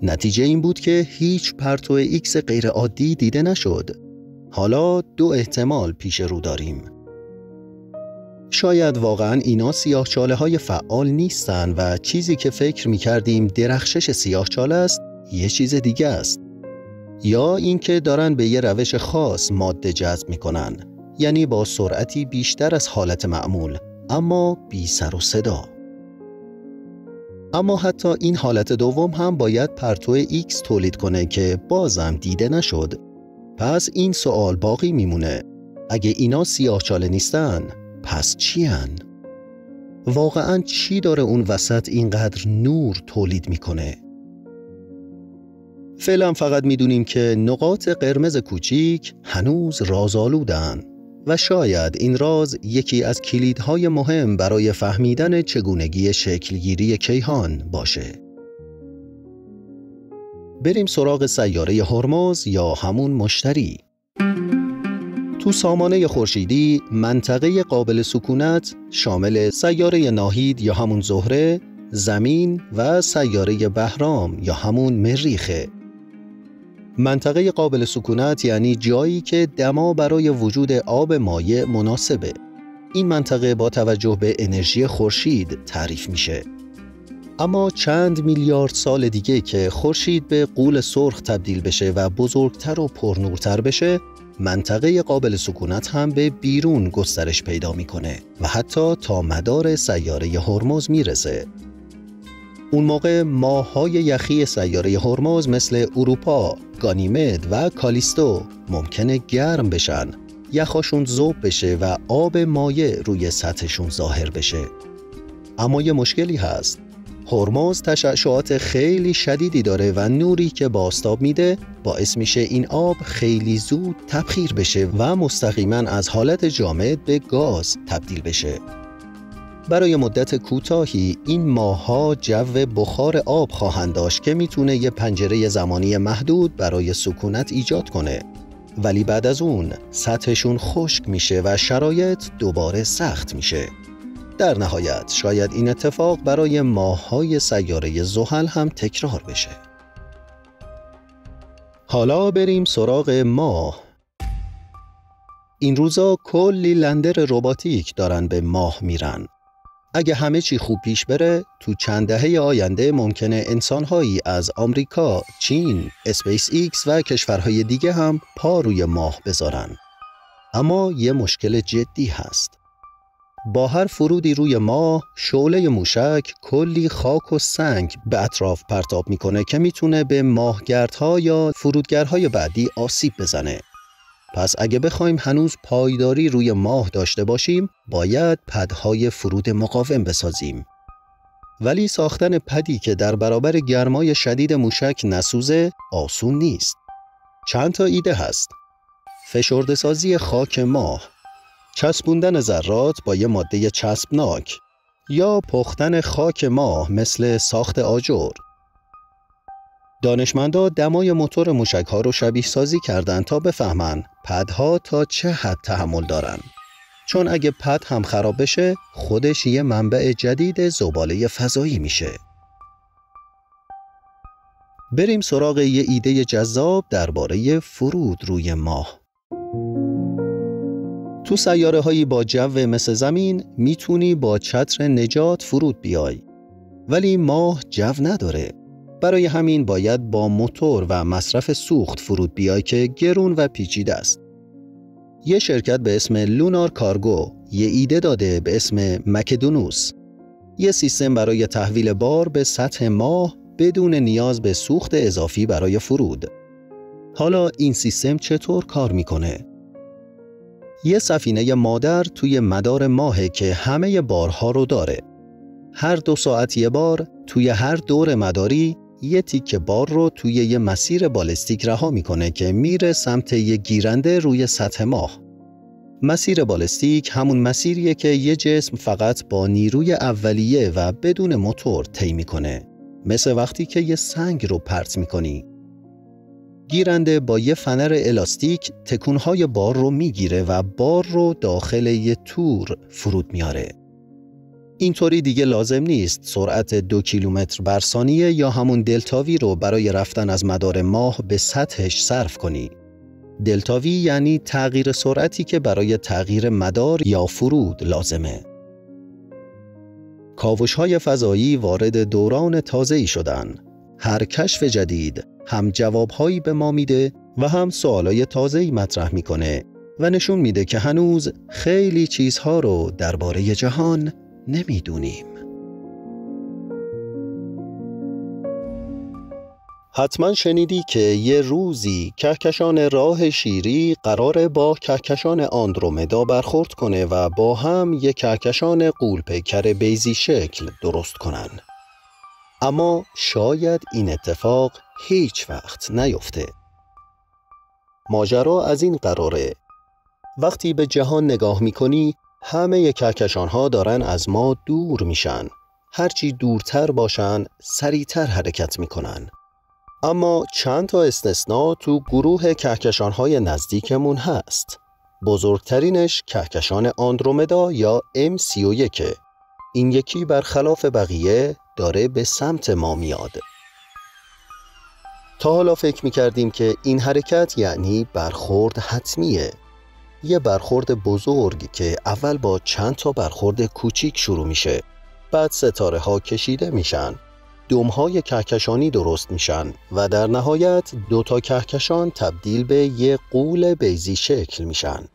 نتیجه این بود که هیچ پرتو ایکس غیر عادی دیده نشد. حالا دو احتمال پیش رو داریم. شاید واقعاً اینا سیاهچاله های فعال نیستن و چیزی که فکر می‌کردیم درخشش سیاهچاله است یه چیز دیگه است. یا اینکه دارن به یه روش خاص ماده جذب می‌کنن، یعنی با سرعتی بیشتر از حالت معمول اما بی سر و صدا. اما حتی این حالت دوم هم باید پرتو ایکس تولید کنه که بازم دیده نشد. پس این سوال باقی میمونه. اگه اینا سیاهچاله نیستن، پس چی هن؟ واقعاً چی داره اون وسط اینقدر نور تولید میکنه؟ فعلا فقط میدونیم که نقاط قرمز کوچیک هنوز رازآلودن و شاید این راز یکی از کلیدهای مهم برای فهمیدن چگونگی شکلگیری کیهان باشه. بریم سراغ سیاره هرمز یا همون مشتری. تو سامانه خورشیدی منطقه قابل سکونت شامل سیاره ناهید یا همون زهره، زمین و سیاره بهرام یا همون مریخه. منطقه قابل سکونت یعنی جایی که دما برای وجود آب مایع مناسبه. این منطقه با توجه به انرژی خورشید تعریف میشه. اما چند میلیارد سال دیگه که خورشید به غول سرخ تبدیل بشه و بزرگتر و پرنورتر بشه، منطقه قابل سکونت هم به بیرون گسترش پیدا میکنه و حتی تا مدار سیاره هرمز میرسه. اون موقع ماه‌های یخی سیاره هرمز مثل اروپا، گانیمد و کالیستو ممکنه گرم بشن، یخاشون ذوب بشه و آب مایع روی سطحشون ظاهر بشه. اما یه مشکلی هست. هرمز تشعشعات خیلی شدیدی داره و نوری که به آفتاب میده باعث میشه این آب خیلی زود تبخیر بشه و مستقیما از حالت جامد به گاز تبدیل بشه. برای مدت کوتاهی این ماه‌ها جو بخار آب خواهند داشت که میتونه یه پنجره زمانی محدود برای سکونت ایجاد کنه، ولی بعد از اون سطحشون خشک میشه و شرایط دوباره سخت میشه. در نهایت شاید این اتفاق برای ماه‌های سیاره زحل هم تکرار بشه. حالا بریم سراغ ماه. این روزا کلی لندر رباتیک دارن به ماه میرن. اگه همه چی خوب پیش بره، تو چند دهه آینده ممکنه انسان‌هایی از آمریکا، چین، اسپیس ایکس و کشورهای دیگه هم پا روی ماه بذارن. اما یه مشکل جدی هست. با هر فرودی روی ماه، شعله موشک کلی خاک و سنگ به اطراف پرتاب میکنه که میتونه به ماهگردها یا فرودگرهای بعدی آسیب بزنه. پس اگه بخوایم هنوز پایداری روی ماه داشته باشیم، باید پدهای فرود مقاوم بسازیم. ولی ساختن پدی که در برابر گرمای شدید موشک نسوزه آسون نیست. چند تا ایده هست. فشرده‌سازی خاک ماه، چسبوندن ذرات با یه ماده چسبناک، یا پختن خاک ماه مثل ساخت آجر. دانشمندا دمای موتور موشک‌ها رو شبیه سازی کردن تا بفهمن پدها تا چه حد تحمل دارن. چون اگه پد هم خراب بشه، خودش یه منبع جدید زباله فضایی میشه. بریم سراغ یه ایده جذاب درباره فرود روی ماه. تو سیاره‌هایی با جو مثل زمین میتونی با چتر نجات فرود بیای. ولی ماه جو نداره. برای همین باید با موتور و مصرف سوخت فرود بیای که گرون و پیچیده است. یه شرکت به اسم لونار کارگو یه ایده داده به اسم مکدونوس. یه سیستم برای تحویل بار به سطح ماه بدون نیاز به سوخت اضافی برای فرود. حالا این سیستم چطور کار میکنه؟ یه سفینه مادر توی مدار ماهه که همه بارها رو داره. هر 2 ساعت یه بار توی هر دور مداری یه تیکه بار رو توی یه مسیر بالستیک رها میکنه که میره سمت یه گیرنده روی سطح ماه. مسیر بالستیک همون مسیریه که یه جسم فقط با نیروی اولیه و بدون موتور طی میکنه. مثل وقتی که یه سنگ رو پرت میکنی. گیرنده با یه فنر الاستیک تکونهای بار رو میگیره و بار رو داخل یه تور فرود میاره. اینطوری دیگه لازم نیست سرعت 2 کیلومتر بر ثانیه یا همون دلتاوی رو برای رفتن از مدار ماه به سطحش صرف کنی. دلتاوی یعنی تغییر سرعتی که برای تغییر مدار یا فرود لازمه. کاوش‌های فضایی وارد دوران تازه‌ای شدن. هر کشف جدید هم جوابهایی به ما میده و هم سوالای تازه‌ای مطرح میکنه و نشون میده که هنوز خیلی چیزها رو درباره جهان نمیدونیم. حتما شنیدی که یه روزی کهکشان راه شیری قراره با کهکشان آندرومدا برخورد کنه و با هم یک کهکشان غول‌پیکر بیضی شکل درست کنن. اما شاید این اتفاق هیچ وقت نیفته. ماجرا از این قراره. وقتی به جهان نگاه میکنی، همه کهکشان‌ها دارن از ما دور میشن. هرچی دورتر باشن، سریعتر حرکت میکنن. اما چند تا استثناء تو گروه کهکشان‌های نزدیکمون هست. بزرگترینش کهکشان آندرومدا یا M31. این یکی برخلاف بقیه داره به سمت ما میاد. تا حالا فکر می‌کردیم که این حرکت یعنی برخورد حتمیه. یه برخورد بزرگ که اول با چند تا برخورد کوچیک شروع میشه. بعد ستاره ها کشیده میشن. دم‌های کهکشانی درست میشن و در نهایت 2 تا کهکشان تبدیل به یه غول بیضی شکل میشن.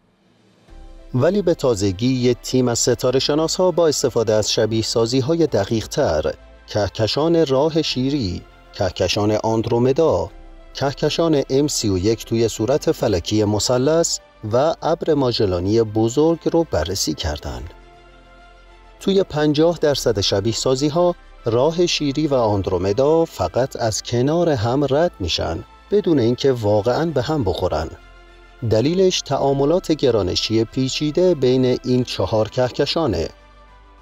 ولی به تازگی یه تیم از ستاره شناس‌ها با استفاده از شبیه سازی‌های دقیق‌تر کهکشان راه شیری، کهکشان آندرومدا، کهکشان M31 توی صورت فلکی مثلث و ابر ماژلانی بزرگ رو بررسی کردن. توی 50% شبیه سازی‌ها راه شیری و آندرومدا فقط از کنار هم رد میشن بدون اینکه واقعاً به هم بخورن. دلیلش تعاملات گرانشی پیچیده بین این 4 کهکشانه.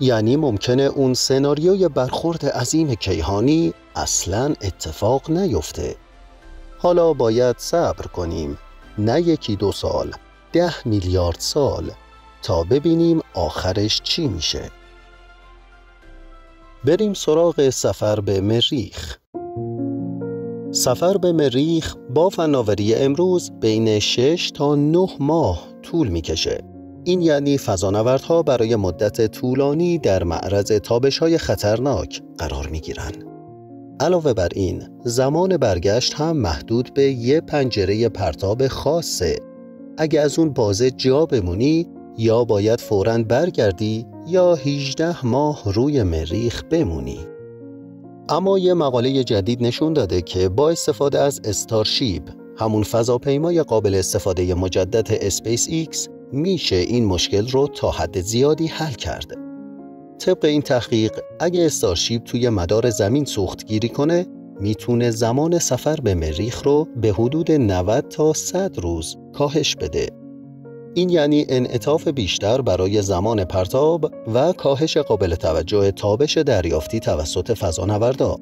یعنی ممکنه اون سناریوی برخورد عظیم کیهانی اصلاً اتفاق نیفته. حالا باید صبر کنیم، نه 1-2 سال، 10 میلیارد سال، تا ببینیم آخرش چی میشه. بریم سراغ سفر به مریخ. سفر به مریخ با فناوری امروز بین 6 تا 9 ماه طول میکشه. این یعنی فضانوردها برای مدت طولانی در معرض تابش‌های خطرناک قرار میگیرن. علاوه بر این، زمان برگشت هم محدود به یه پنجره پرتاب خاصه. اگه از اون بازه جا بمونی یا باید فوراً برگردی یا 18 ماه روی مریخ بمونی. اما یه مقاله جدید نشون داده که با استفاده از استارشیپ، همون فضاپیمای قابل استفاده مجدد اسپیس ایکس، میشه این مشکل رو تا حد زیادی حل کرد. طبق این تحقیق، اگه استارشیپ توی مدار زمین سوختگیری کنه، میتونه زمان سفر به مریخ رو به حدود 90 تا 100 روز کاهش بده. این یعنی انعطاف بیشتر برای زمان پرتاب و کاهش قابل توجه تابش دریافتی توسط فضانوردا.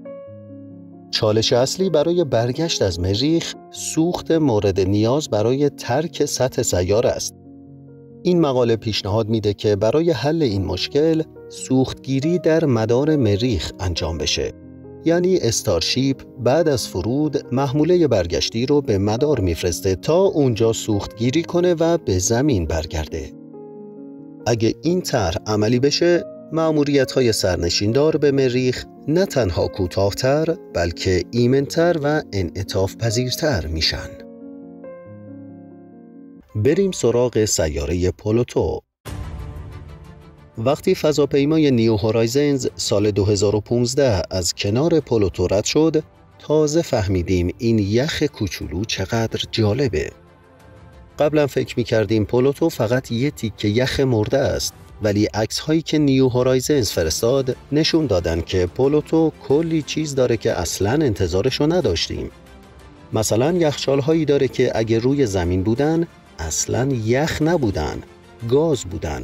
چالش اصلی برای برگشت از مریخ سوخت مورد نیاز برای ترک سطح سیاره است. این مقاله پیشنهاد میده که برای حل این مشکل سوختگیری در مدار مریخ انجام بشه. یعنی استارشیپ بعد از فرود محموله برگشتی رو به مدار میفرسته تا اونجا سوختگیری کنه و به زمین برگرده. اگه این طرح عملی بشه، مأموریت‌های سرنشیندار به مریخ نه تنها کوتاه‌تر بلکه ایمن‌تر و انعطاف پذیرتر میشن. بریم سراغ سیاره پلوتو. وقتی فضاپیمای نیو هورایزنز سال 2015 از کنار پلوتو رد شد، تازه فهمیدیم این یخ کوچولو چقدر جالبه. قبلا فکر می‌کردیم پلوتو فقط یه تیکه یخ مرده است، ولی عکس‌هایی که نیو هورایزنز فرستاد نشون دادن که پلوتو کلی چیز داره که اصلاً انتظارشو نداشتیم. مثلا یخچال‌هایی داره که اگه روی زمین بودن اصلاً یخ نبودن، گاز بودن.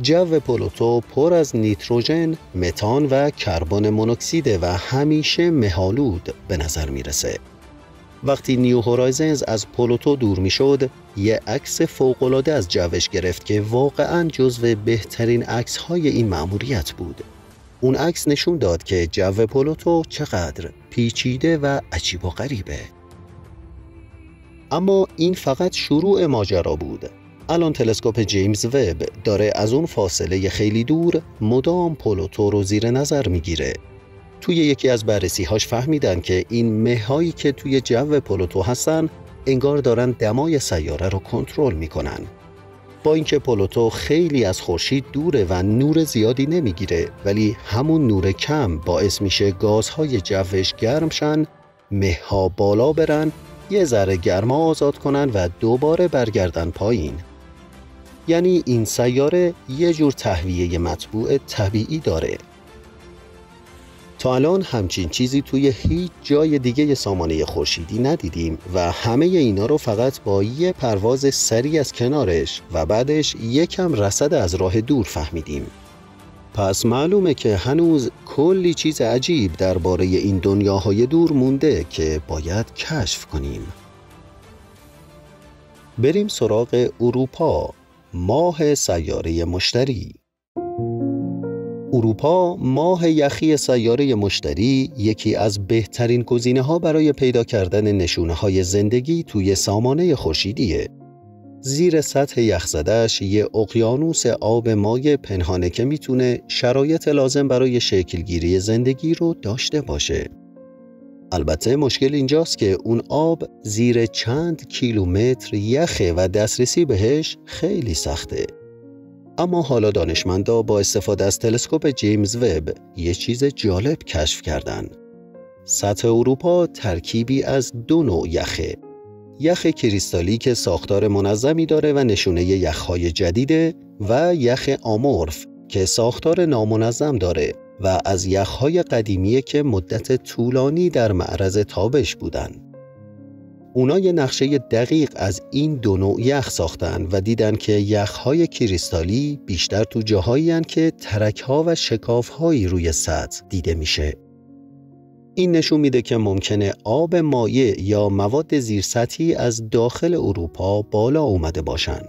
جو پلوتو پر از نیتروژن، متان و کربن مونوکسید و همیشه مه‌آلود به نظر میرسه. وقتی نیو هورایزنز از پلوتو دور میشد، یه عکس فوق‌العاده از جوش گرفت که واقعاً جزو بهترین عکس‌های این مأموریت بود. اون عکس نشون داد که جو پلوتو چقدر پیچیده و عجیب و غریبه. اما این فقط شروع ماجرا بود. الان تلسکوپ جیمز وب داره از اون فاصله خیلی دور مدام پلوتو رو زیر نظر میگیره. توی یکی از بررسی‌هاش فهمیدن که این مه‌هایی که توی جو پلوتو هستن انگار دارن دمای سیاره رو کنترل میکنن. با اینکه پلوتو خیلی از خورشید دوره و نور زیادی نمیگیره، ولی همون نور کم باعث میشه گازهای جوش گرم شن، مه‌ها بالا برن، یه ذره گرما آزاد کنن و دوباره برگردن پایین. یعنی این سیاره یه جور تهویه مطبوع طبیعی داره. تا الان همچین چیزی توی هیچ جای دیگه سامانه خورشیدی ندیدیم و همه اینا رو فقط با یه پرواز سریع از کنارش و بعدش یکم رصد از راه دور فهمیدیم. پس معلومه که هنوز کلی چیز عجیب درباره این دنیاهای دور مونده که باید کشف کنیم. بریم سراغ اروپا، ماه سیاره مشتری. اروپا، ماه یخی سیاره مشتری، یکی از بهترین گزینه‌ها برای پیدا کردن نشونه‌های زندگی توی سامانه خورشیدیه. زیر سطح یخزده‌اش یه اقیانوس آب مایع پنهانه که میتونه شرایط لازم برای شکلگیری زندگی رو داشته باشه. البته مشکل اینجاست که اون آب زیر چند کیلومتر یخه و دسترسی بهش خیلی سخته. اما حالا دانشمندا با استفاده از تلسکوپ جیمز وب یه چیز جالب کشف کردن. سطح اروپا ترکیبی از دو نوع یخه. یخ کریستالی که ساختار منظمی داره و نشونه یخ‌های جدیده و یخ آمورف که ساختار نامنظم داره و از یخ‌های قدیمیه که مدت طولانی در معرض تابش بودن. اونا یه نقشه دقیق از این دو نوع یخ ساختن و دیدن که یخ‌های کریستالی بیشتر تو جاهایی هن که ترک‌ها و شکاف‌هایی روی سطح دیده میشه. این نشون میده که ممکنه آب مایع یا مواد زیرسطحی از داخل اروپا بالا اومده باشن.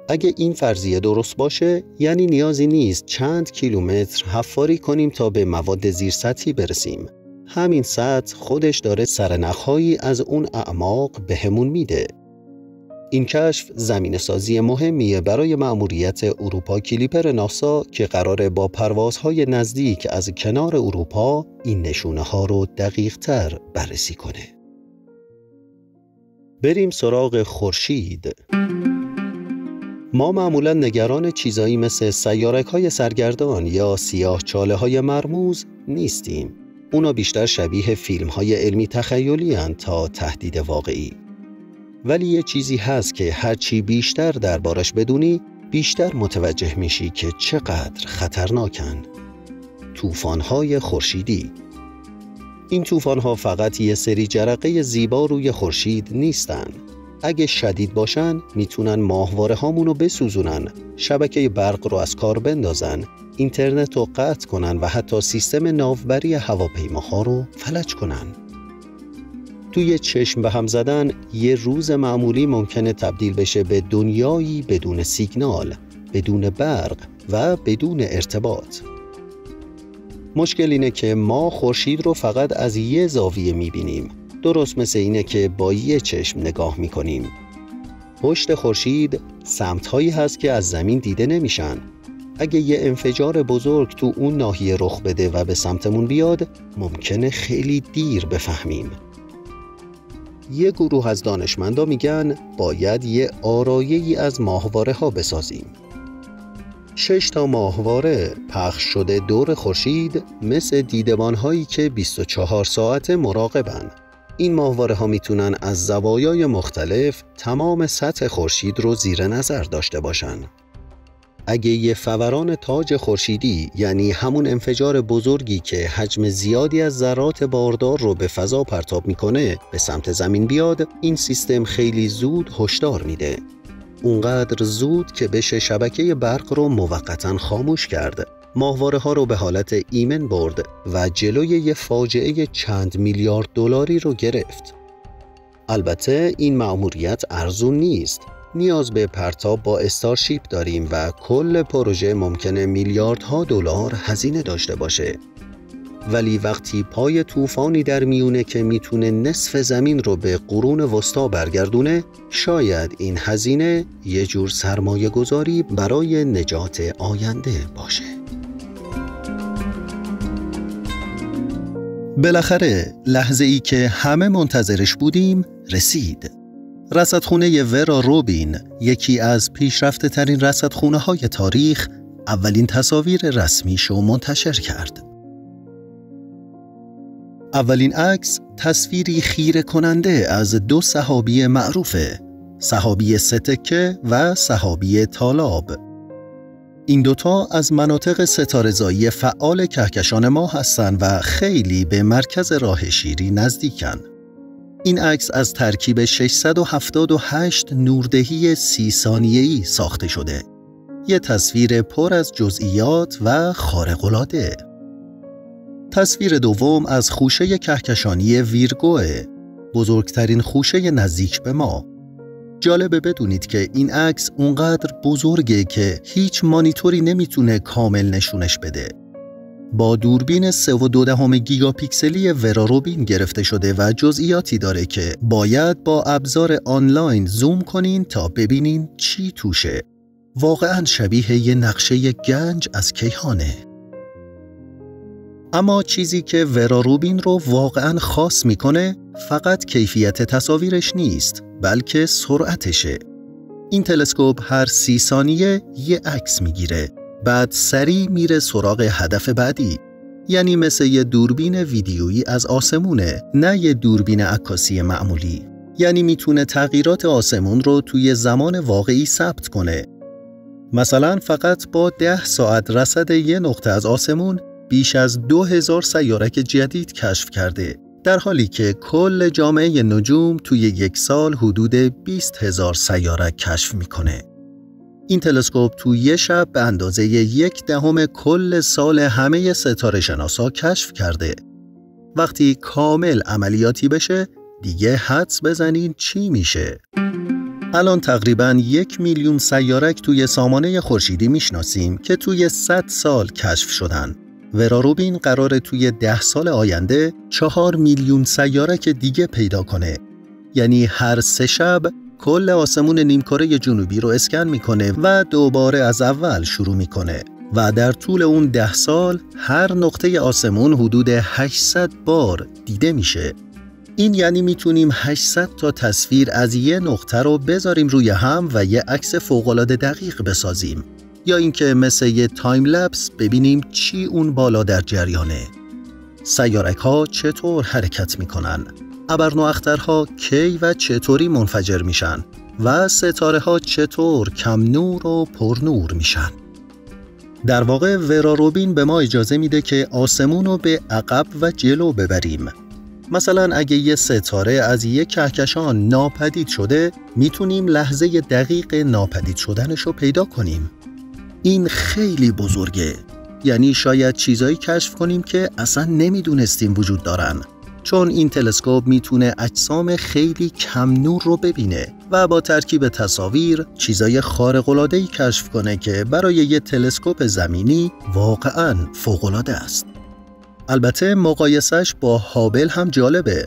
اگه این فرضیه درست باشه، یعنی نیازی نیست چند کیلومتر حفاری کنیم تا به مواد زیرسطحی برسیم. همین سطح خودش داره سرنخ‌هایی از اون اعماق بهمون میده. این کشف زمینه‌سازی مهمیه برای مأموریت اروپا کلیپر ناسا که قراره با پروازهای نزدیک از کنار اروپا این نشونه‌ها رو دقیق‌تر بررسی کنه. بریم سراغ خورشید. ما معمولاً نگران چیزایی مثل سیارک‌های سرگردان یا سیاه‌چاله‌های مرموز نیستیم. اونا بیشتر شبیه فیلم‌های علمی تخیلی هستند تا تهدید واقعی. ولی یه چیزی هست که هرچی بیشتر دربارش بدونی، بیشتر متوجه میشی که چقدر خطرناکن. طوفان‌های خورشیدی. این طوفان‌ها فقط یه سری جرقه زیبا روی خورشید نیستن. اگه شدید باشن، میتونن ماهواره هامونو بسوزونن، شبکه برق رو از کار بندازن، اینترنت رو قطع کنن و حتی سیستم ناوبری هواپیماها رو فلج کنن. توی چشم به هم زدن یه روز معمولی ممکنه تبدیل بشه به دنیایی بدون سیگنال، بدون برق و بدون ارتباط. مشکل اینه که ما خورشید رو فقط از یه زاویه میبینیم، درست مثل اینه که با یه چشم نگاه میکنیم. پشت خورشید سمت‌هایی هست که از زمین دیده نمیشن. اگه یه انفجار بزرگ تو اون ناحیه رخ بده و به سمتمون بیاد، ممکنه خیلی دیر بفهمیم. یه گروه از دانشمندا میگن باید یه آرایه‌ای از ماهواره ها بسازیم. 6 تا ماهواره پخش شده دور خورشید مثل دیدبان هایی که 24 ساعت مراقبن. این ماهواره ها میتونن از زوایای مختلف تمام سطح خورشید رو زیر نظر داشته باشن. اگه یه فوران تاج خورشیدی، یعنی همون انفجار بزرگی که حجم زیادی از ذرات باردار رو به فضا پرتاب میکنه، به سمت زمین بیاد، این سیستم خیلی زود هشدار میده. اونقدر زود که بشه شبکه برق رو موقتاً خاموش کرد، ماهواره ها رو به حالت ایمن برد و جلوی یه فاجعه چند میلیارد دلاری رو گرفت. البته این مأموریت ارزون نیست. نیاز به پرتاب با استارشیپ داریم و کل پروژه ممکنه میلیاردها دلار هزینه داشته باشه. ولی وقتی پای طوفانی در میونه که میتونه نصف زمین رو به قرون وسطا برگردونه، شاید این هزینه یه جور سرمایه گذاری برای نجات آینده باشه. بالاخره لحظه‌ای که همه منتظرش بودیم رسید. رصدخونه ورا روبین، یکی از پیشرفته ترین رصدخونه های تاریخ، اولین تصاویر رسمیشو منتشر کرد. اولین عکس تصویری خیره کننده از دو صحابی معروفه، صحابی ستکه و صحابی طالاب. این دوتا از مناطق ستاره‌زایی فعال کهکشان ما هستن و خیلی به مرکز راه شیری نزدیکن. این عکس از ترکیب 678 نوردهی 30 ثانیه‌ای ساخته شده. یه تصویر پر از جزئیات و خارق‌العاده. تصویر دوم از خوشه کهکشانی ویرگوه، بزرگترین خوشه نزدیک به ما. جالبه بدونید که این عکس اونقدر بزرگه که هیچ مانیتوری نمیتونه کامل نشونش بده. با دوربین 3.2 گیگاپیکسلی وراروبین گرفته شده و جزئیاتی داره که باید با ابزار آنلاین زوم کنین تا ببینین چی توشه. واقعاً شبیه یه نقشه گنج از کیهانه. اما چیزی که وراروبین رو واقعاً خاص میکنه فقط کیفیت تصاویرش نیست، بلکه سرعتشه. این تلسکوپ هر 30 ثانیه یه عکس میگیره، بعد سریع میره سراغ هدف بعدی. یعنی مثل یه دوربین ویدیویی از آسمونه، نه یه دوربین عکاسی معمولی. یعنی میتونه تغییرات آسمون رو توی زمان واقعی ثبت کنه. مثلا فقط با 10 ساعت رصد یه نقطه از آسمون بیش از 2000 سیارک جدید کشف کرده، در حالی که کل جامعه نجوم توی یک سال حدود 20,000 سیارک کشف میکنه. این تلسکوپ توی یه شب به اندازه 1/10 کل سال همه ستاره شناسا کشف کرده. وقتی کامل عملیاتی بشه دیگه حدس بزنین چی میشه. الان تقریباً 1 میلیون سیارک توی سامانه خورشیدی میشناسیم که توی 100 سال کشف شدن. وراروبین قراره توی 10 سال آینده 4 میلیون سیارک دیگه پیدا کنه. یعنی هر 3 شب کل آسمون نیمکره جنوبی رو اسکن میکنه و دوباره از اول شروع میکنه و در طول اون 10 سال هر نقطه آسمون حدود 800 بار دیده میشه. این یعنی میتونیم 800 تا تصویر از یه نقطه رو بذاریم روی هم و یه عکس فوق‌العاده دقیق بسازیم، یا اینکه مثل یه تایم لپس ببینیم چی اون بالا در جریانه. سیارک ها چطور حرکت میکنن؟ ابرنواخترها کی و چطوری منفجر میشن؟ و ستاره ها چطور کم نور و پر نور میشن؟ در واقع وراروبین به ما اجازه میده که آسمون رو به عقب و جلو ببریم. مثلا اگه یه ستاره از یه کهکشان ناپدید شده، میتونیم لحظه دقیق ناپدید شدنش رو پیدا کنیم. این خیلی بزرگه. یعنی شاید چیزایی کشف کنیم که اصلا نمیدونستیم وجود دارن. چون این تلسکوپ میتونه اجسام خیلی کم نور رو ببینه و با ترکیب تصاویر چیزای خارق‌العاده‌ای کشف کنه که برای یه تلسکوپ زمینی واقعاً فوق‌العاده است. البته مقایسش با هابل هم جالبه.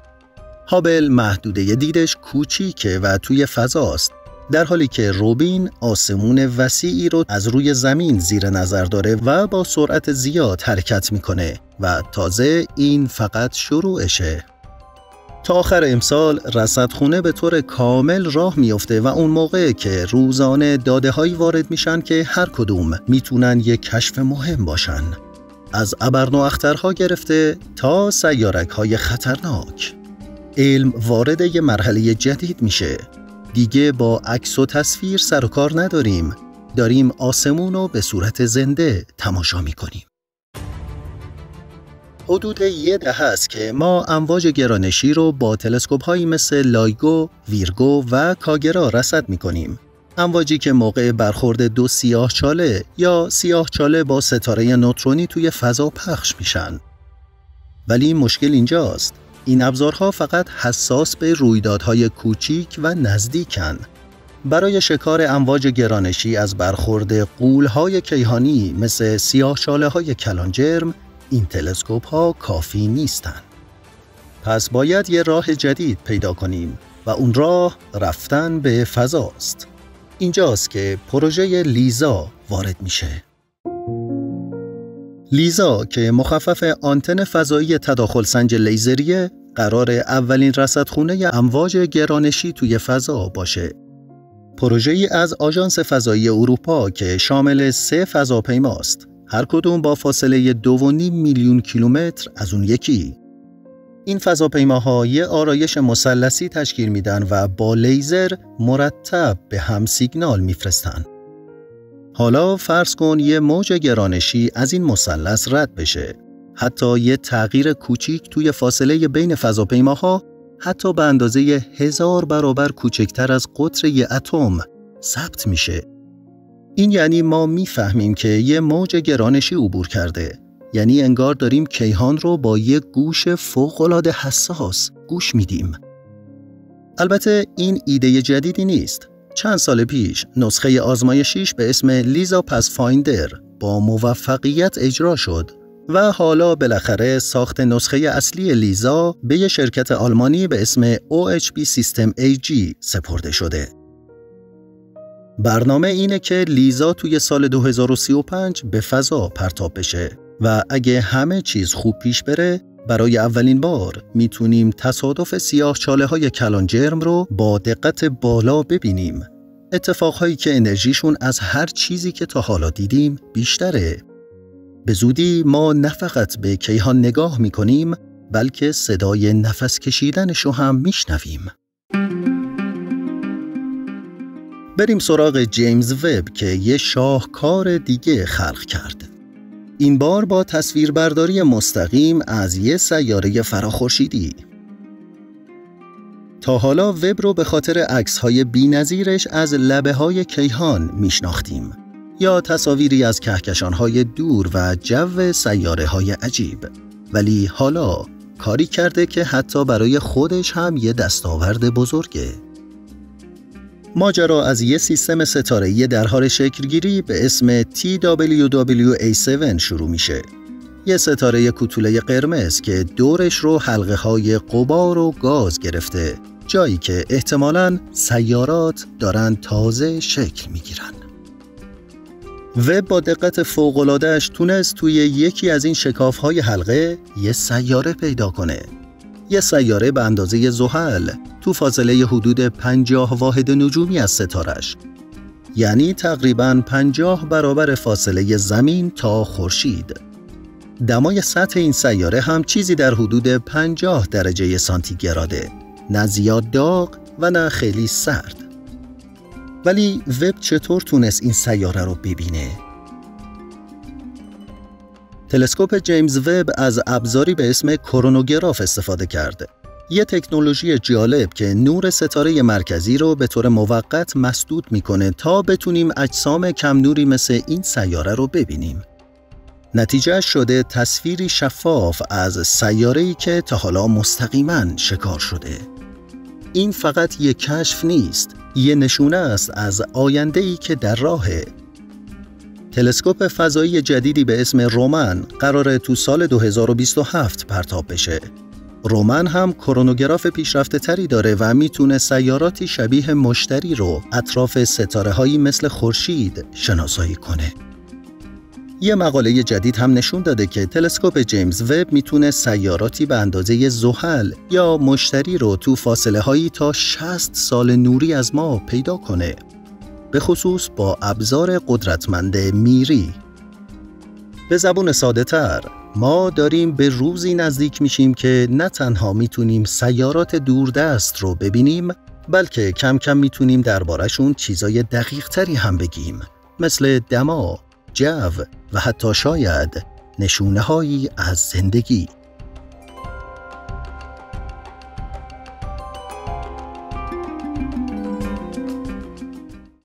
هابل محدوده دیدش کوچیکه و توی فضاست، در حالی که روبین آسمون وسیعی رو از روی زمین زیر نظر داره و با سرعت زیاد حرکت میکنه و تازه این فقط شروعشه. تا آخر امسال رصدخونه به طور کامل راه میفته و اون موقع که روزانه داده‌هایی وارد میشن که هر کدوم میتونن یک کشف مهم باشن. از ابرنواخترها گرفته تا سیارک‌های خطرناک. علم وارد یه مرحله جدید میشه. دیگه با عکس و تصویر سر و کار نداریم. داریم آسمون رو به صورت زنده تماشا میکنیم. حدود 1 دهه است که ما امواج گرانشی رو با تلسکوپ‌هایی مثل لایگو، ویرگو و کاگرا رصد میکنیم. امواجی که موقع برخورد 2 سیاهچاله یا سیاهچاله با ستاره نوترونی توی فضا پخش میشن. ولی مشکل اینجاست. این ابزارها فقط حساس به رویدادهای کوچیک و نزدیکن. برای شکار امواج گرانشی از برخورد غول‌های کیهانی مثل سیاهچاله‌های کلانجرم، این تلسکوپ‌ها کافی نیستن. پس باید یه راه جدید پیدا کنیم و اون راه رفتن به فضاست. اینجاست که پروژه لیزا وارد میشه. لیزا که مخفف آنتن فضایی تداخلسنج لیزریه، قرار اولین رصدخونه امواج گرانشی توی فضا باشه. پروژه‌ای از آژانس فضایی اروپا که شامل 3 فضاپیماست، هر کدوم با فاصله 2.5 میلیون کیلومتر از اون یکی. این فضاپیماها یه آرایش مثلثی تشکیل میدن و با لیزر مرتب به هم سیگنال میفرستن. حالا فرض کن یه موج گرانشی از این مثلث رد بشه. حتی یه تغییر کوچیک توی فاصله بین فضاپیماها، حتی به اندازه 1000 برابر کوچکتر از قطر یه اتم، ثبت میشه. این یعنی ما میفهمیم که یه موج گرانشی عبور کرده. یعنی انگار داریم کیهان رو با یه گوش فوق‌العاده حساس گوش میدیم. البته این ایده جدیدی نیست. چند سال پیش نسخه آزمایشیش به اسم لیزا پاسفایندر با موفقیت اجرا شد و حالا بالاخره ساخت نسخه اصلی لیزا به یک شرکت آلمانی به اسم OHB System AG سپرده شده. برنامه اینه که لیزا توی سال 2035 به فضا پرتاب بشه و اگه همه چیز خوب پیش بره، برای اولین بار میتونیم تصادف سیاهچاله‌های کلان جرم رو با دقت بالا ببینیم. اتفاقهایی که انرژیشون از هر چیزی که تا حالا دیدیم بیشتره. به زودی ما نه فقط به کیهان نگاه میکنیم، بلکه صدای نفس کشیدنشو هم میشنویم. بریم سراغ جیمز وب که یه شاهکار دیگه خلق کرد. این بار با تصویربرداری مستقیم از یه سیاره فراخورشیدی. تا حالا وب رو به خاطر عکس‌های بی‌نظیرش از لبه‌های کیهان میشناختیم یا تصاویری از کهکشان‌های دور و جو سیاره‌های عجیب، ولی حالا کاری کرده که حتی برای خودش هم یه دستاورد بزرگه. ماجرا از یه سیستم ستاره‌ای در حال شکلگیری به اسم TWWA7 شروع میشه. یه ستاره کوتوله قرمز که دورش رو حلقه‌های غبار و گاز گرفته، جایی که احتمالاً سیارات دارن تازه شکل میگیرن. وب با دقت فوق‌العاده‌اش تونست توی یکی از این شکاف‌های حلقه یه سیاره پیدا کنه. یه سیاره به اندازه زحل تو فاصله حدود 50 واحد نجومی از ستارش. یعنی تقریباً 50 برابر فاصله زمین تا خورشید. دمای سطح این سیاره هم چیزی در حدود 50 درجه سانتیگراده. نه زیاد داغ و نه خیلی سرد. ولی وب چطور تونست این سیاره رو ببینه؟ تلسکوپ جیمز وب از ابزاری به اسم کرونوگراف استفاده کرده. یه تکنولوژی جالب که نور ستاره مرکزی رو به طور موقت مسدود میکنه تا بتونیم اجسام کم نوری مثل این سیاره رو ببینیم. نتیجه شده تصویری شفاف از سیاره‌ای که تا حالا مستقیما شکار شده. این فقط یک کشف نیست، یه نشونه است از آینده‌ای که در راهه. تلسکوپ فضایی جدیدی به اسم رومن قراره تو سال 2027 پرتاب بشه. رومن هم کرونوگراف پیشرفته تری داره و میتونه سیاراتی شبیه مشتری رو اطراف ستاره‌هایی مثل خورشید شناسایی کنه. یه مقاله جدید هم نشون داده که تلسکوپ جیمز وب میتونه سیاراتی به اندازه زحل یا مشتری رو تو فاصله‌هایی تا 60 سال نوری از ما پیدا کنه. به خصوص با ابزار قدرتمند میری. به زبون ساده تر، ما داریم به روزی نزدیک میشیم که نه تنها میتونیم سیارات دوردست رو ببینیم، بلکه کم کم میتونیم دربارشون چیزای دقیق تری هم بگیم، مثل دما، جو و حتی شاید نشونه هایی از زندگی.